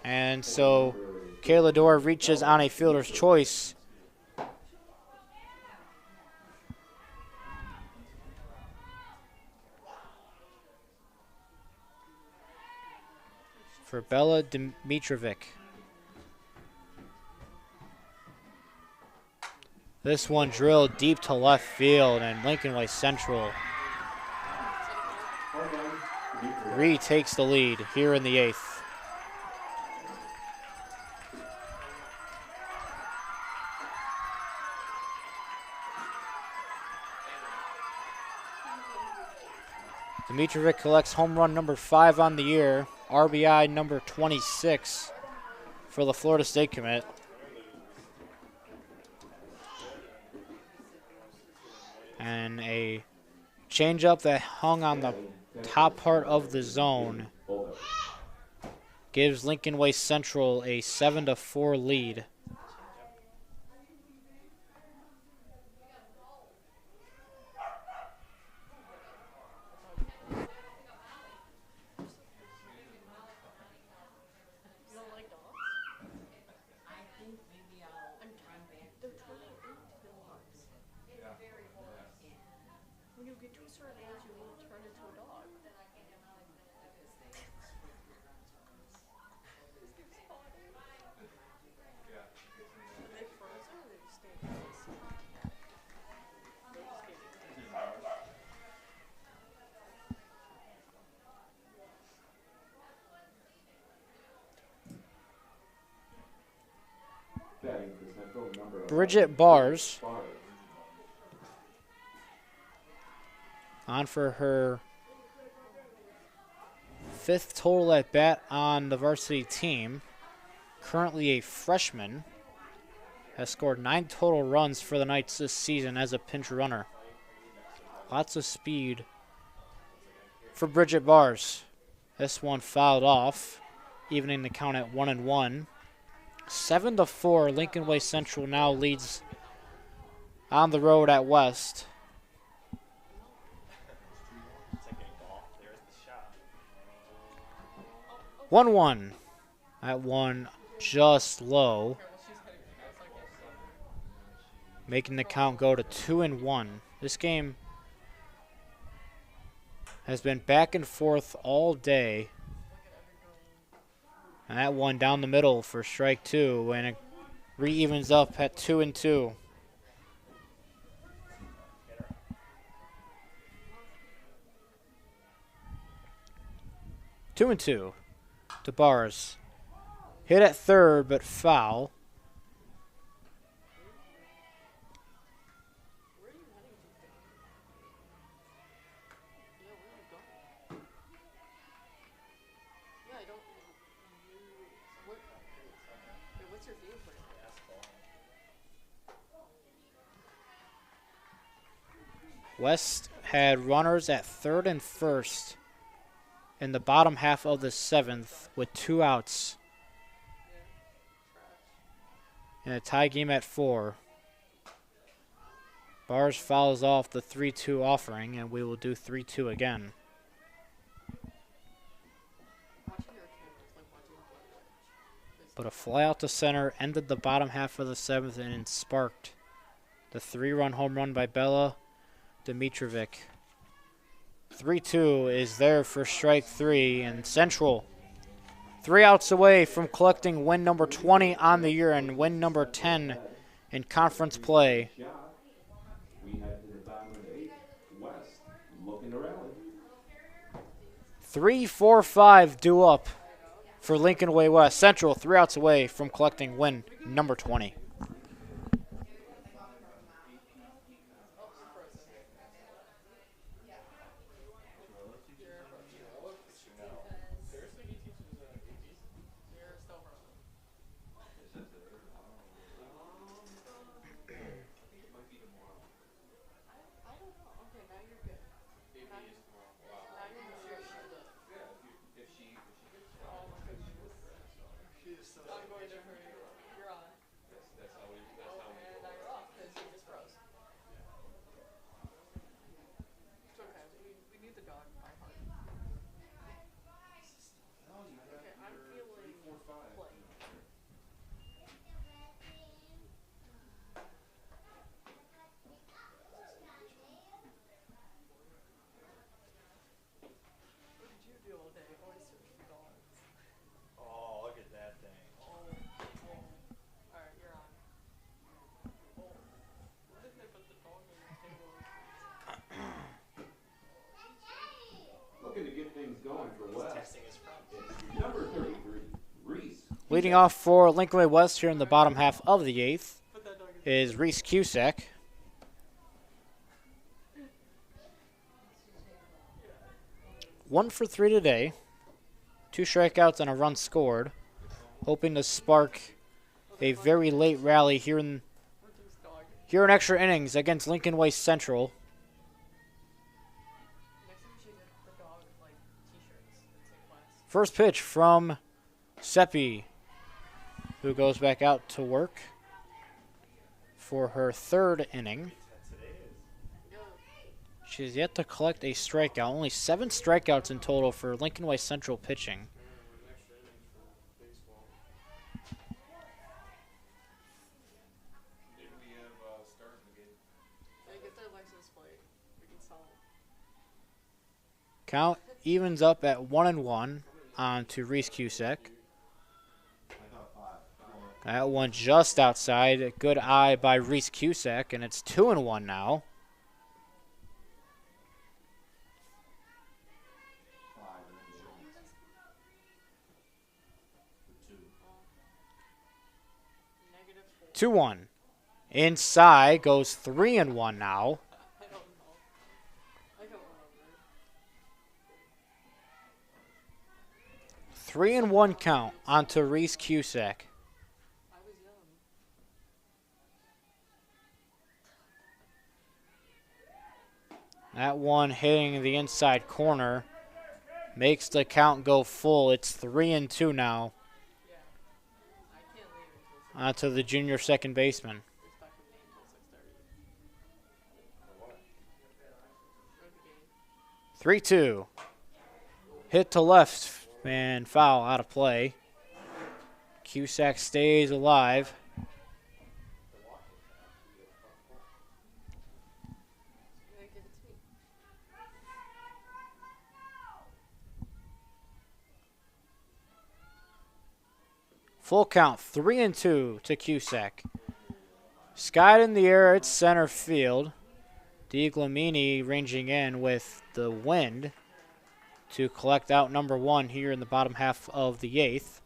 And so Kayla Dorr reaches on a fielder's choice. For Bella Dimitrovic. This one drilled deep to left field, and Lincoln Way Central retakes the lead here in the 8th. Dimitrovic collects home run number 5 on the year, RBI number 26 for the Florida State commit. And a changeup that hung on the top part of the zone gives Lincoln Way Central a 7-4 lead. When you get to a certain age, you will turn into a dog. Are they frozen or they just stay in place? They just can't be Batting for Central, number Bridget Bars on for her 5th total at bat on the varsity team. Currently a freshman. Has scored 9 total runs for the Knights this season as a pinch runner. Lots of speed for Bridget Bars. This one fouled off, evening the count at 1-1. 7-4, Lincoln Way Central now leads on the road at West. 1-1. That one just low. Making the count go to 2-1. This game has been back and forth all day. And that one down the middle for strike 2, and it re-evens up at 2-2. Two and two to Bars. Hit at third, but foul. West had runners at third and first in the bottom half of the 7th with 2 outs. In a tie game at 4. Bars fouls off the 3-2 offering, and we will do 3-2 again. But a fly out to center ended the bottom half of the 7th and sparked the 3-run home run by Bella Dimitrovic. 3-2 is there for strike 3, and Central 3 outs away from collecting win number 20 on the year and win number 10 in conference play. We head to the bottom of the 8th. West looking to rally. 3-4-5 due up for Lincoln Way West. Central 3 outs away from collecting win number 20. looking to get things going for West. Testing his front. It's number 33, Reese. Leading off for Lincoln Way West here in the bottom half of the 8th is Reese Cusack. 1 for 3 today. 2 strikeouts and a run scored. Hoping to spark a very late rally here in extra innings against Lincoln Way Central. Next time we should get the dog like t-shirts and say class. First pitch from Seppi, who goes back out to work for her 3rd inning. She has yet to collect a strikeout. Only 7 strikeouts in total for Lincoln Way Central pitching. They get their license plate. We can sell them. Count evens up at 1-1 on to Reese Cusack. That one just outside. A good eye by Reese Cusack, and it's 2-1 now. -2-1. Inside goes 3-1 now. I don't know. I don't remember. 3-1 count onto Reese Cusack. I was young. That one hitting the inside corner makes the count go full. It's 3-2 now Yeah. I can't leave until onto the junior second baseman. respectfully until 6:30. For the game. 3-2. Hit to left and foul out of play. Cusack stays alive. Yeah, give it to me. Full count, 3-2 to Cusack. Skied in the air at center field. DiGlamini ranging in with the wind to collect out number 1 here in the bottom half of the 8th.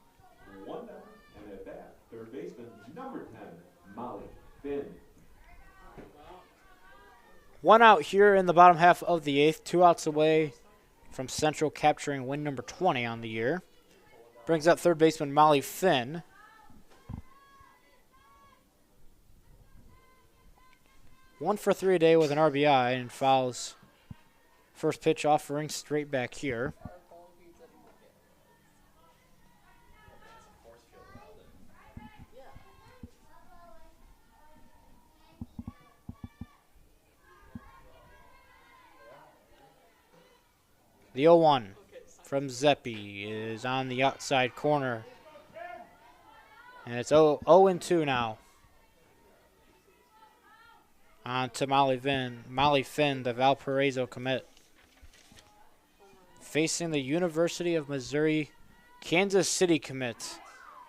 1 down, and at bat, third baseman, number 10, Molly Finn. 1 out here in the bottom half of the 8th. 2 outs away from Central capturing win number 20 on the year. Brings up third baseman Molly Finn. One for 3 a day with an RBI and fouls. First pitch offering straight back here. Our ball feeds that we get. Yeah. The 0-1 from Zeppi is on the outside corner. And it's 0-2 now. On to Molly Finn, the Valparaiso commit. Facing the University of Missouri, Kansas City commit,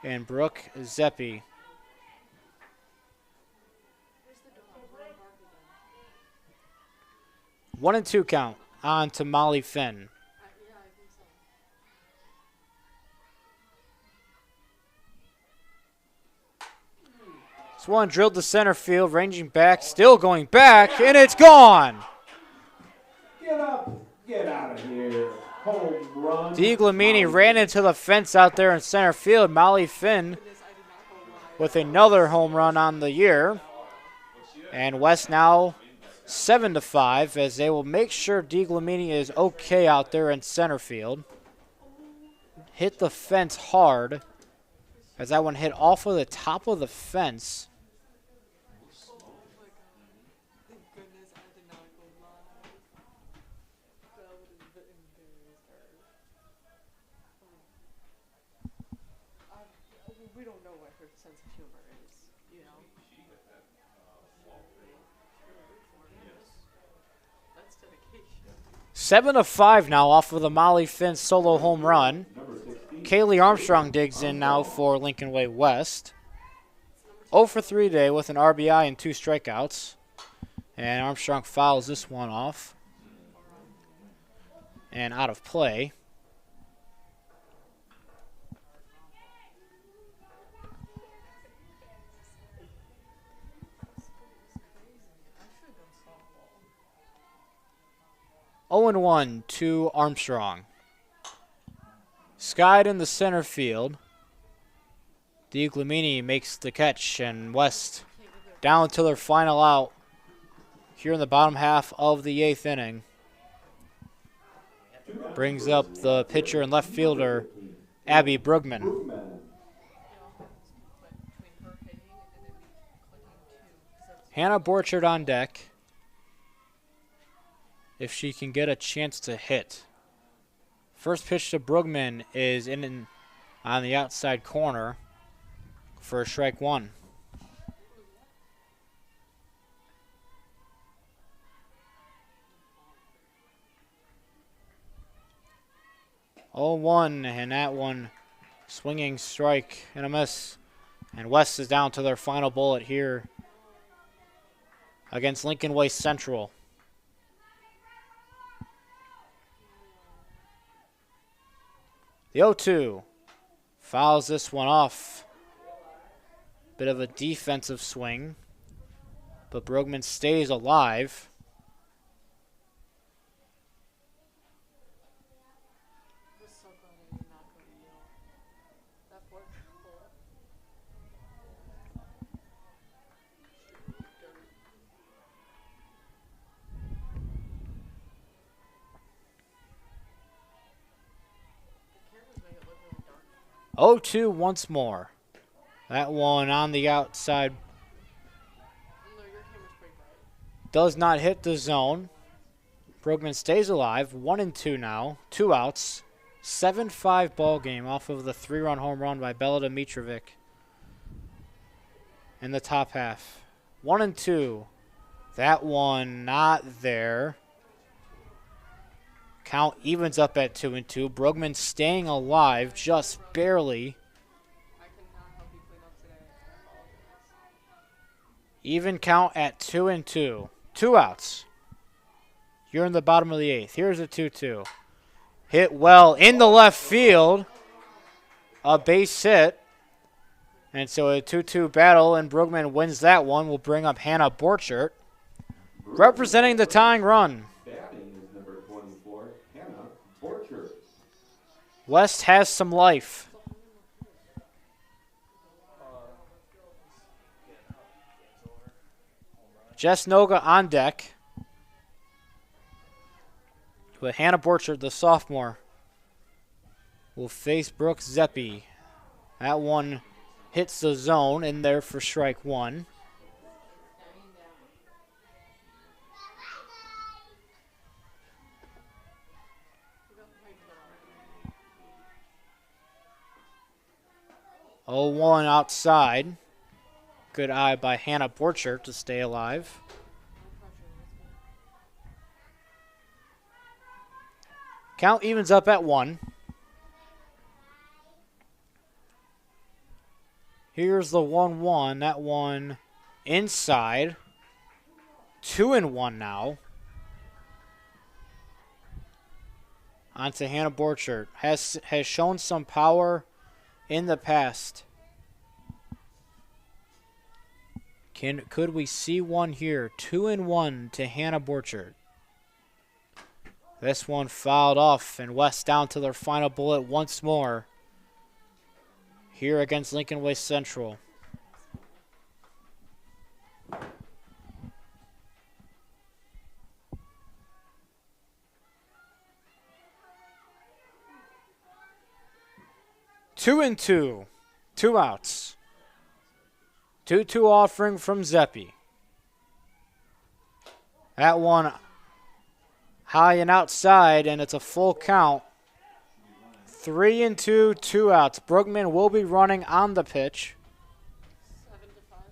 and Brooke Zeppi. Where's the dog? Let him bark again. 1-2 count on to Molly Finn. Yeah, I think so. This one drilled to center field, ranging back, still going back, and it's gone. Get up, get out of here. Home run. DiGlamini ran into the fence out there in center field. Molly Finn Goodness, I did not go live. with another home run on the year. And West now 7-5 as they will make sure DiGlamini is okay out there in center field. Hit the fence hard as that one hit off of the top of the fence. Thank goodness I did not go live. That would have embarrassed her. We don't know what her sense of humor is, you know? That's dedication. 7-5 now off of the Molly Finn solo home run. Number 16. Kaylee Armstrong digs in now for Lincoln Way West. 0 for 3 today with an RBI and 2 strikeouts. And Armstrong fouls this one off. and out of play. I should have done softball. 0-1 to Armstrong. Skied in the center field. DiGlamini makes the catch, and West down to their final out here in the bottom half of the 8th inning. Brings up the pitcher and left fielder, Abby Brugman. It all happens between her hitting and then me clicking two. 'Cause that's Hannah Borchard on deck. If she can get a chance to hit. First pitch to Brugman is in on the outside corner for a strike one. Oh, 1, and that one swinging strike and a miss. And West is down to their final bullet here against Lincoln Way Central. The 0-2 fouls this one off. Bit of a defensive swing, but Brugman stays alive. I'm so glad I did not go to Yale. That poor girl. The cameras make it look really dark. 0-2 once more. That one on the outside No, your camera's pretty bright. does not hit the zone. Brugman stays alive. 1-2 now. 2 outs. 7-5 ball game off of the 3-run home run by Bella Dimitrovic in the top half. 1-2. That one not there. Count evens up at 2-2. Brugman staying alive just barely. I cannot help you clean up today. I apologize. Even count at 2-2. 2 outs. You're in the bottom of the 8th. Here's a 2-2. Hit well in the left field. A base hit. And so a 2-2 battle, and Brugman wins that one. Will bring up Hannah Borchert, representing the tying run. Batting is number 24, Hannah Borchert. West has some life. Jess Noga on deck. But Hannah Borchert, the sophomore, will face Brooke Zeppi. That one hits the zone in there for strike one. Oh, 1 outside. Good eye by Hannah Borchert to stay alive. Count evens up at 1. Here's the 1-1. That one inside. 2-1 now. On to Hannah Borchert. Has shown some power in the past. Could we see one here? 2-1 to Hannah Borchert. This one fouled off, and West down to their final bullet once more here against Lincoln Way Central. Two and two. 2 outs. 2-2 offering from Zeppi. That one high and outside, and it's a full count. 3-2, 2 outs. Brugman will be running on the pitch. 7-5.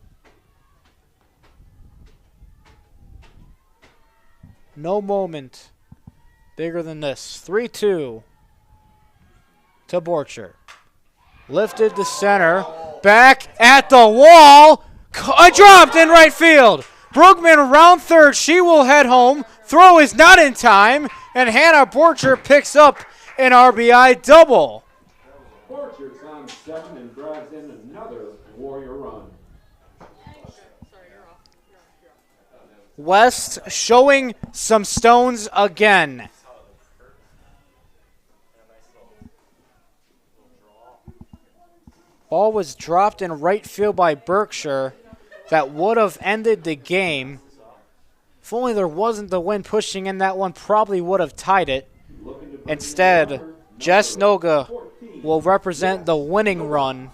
No moment bigger than this. 3-2 to Borchert. Lifted to center. Back at the wall. Dropped in right field. Brugman around third. She will head home. Throw is not in time. And Hannah Borcher picks up an RBI double. Borchers on 7 and drives in another Warrior run. Sorry, you're off. You're off. West showing some stones again. Ball was dropped in right field by Berkshire. That would have ended the game. If only there wasn't the wind pushing in, that one probably would have tied it. Instead, Jess Noga will represent the winning run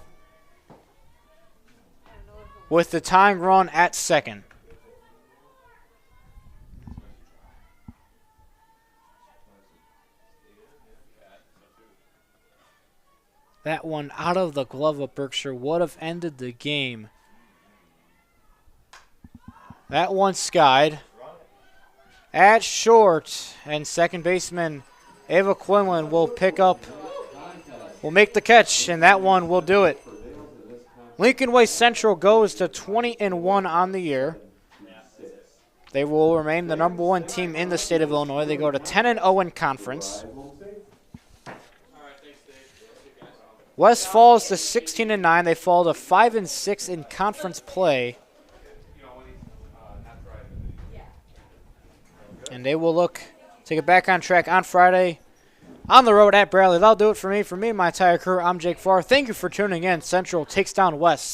with the tying run at second. That one out of the glove of Berkshire would have ended the game. That one skied at short, and second baseman Ava Quinlan will make the catch, and that one will do it. Lincoln Way Central goes to 20-1 on the year. They will remain the number 1 team in the state of Illinois. They go to 10-0 in conference. West falls to 16-9. They fall to 5-6 in conference play. And they will take it back on track on Friday on the road at Bradley. That'll do it for me. For me and my entire crew, I'm Jake Farr. Thank you for tuning in. Central takes down West.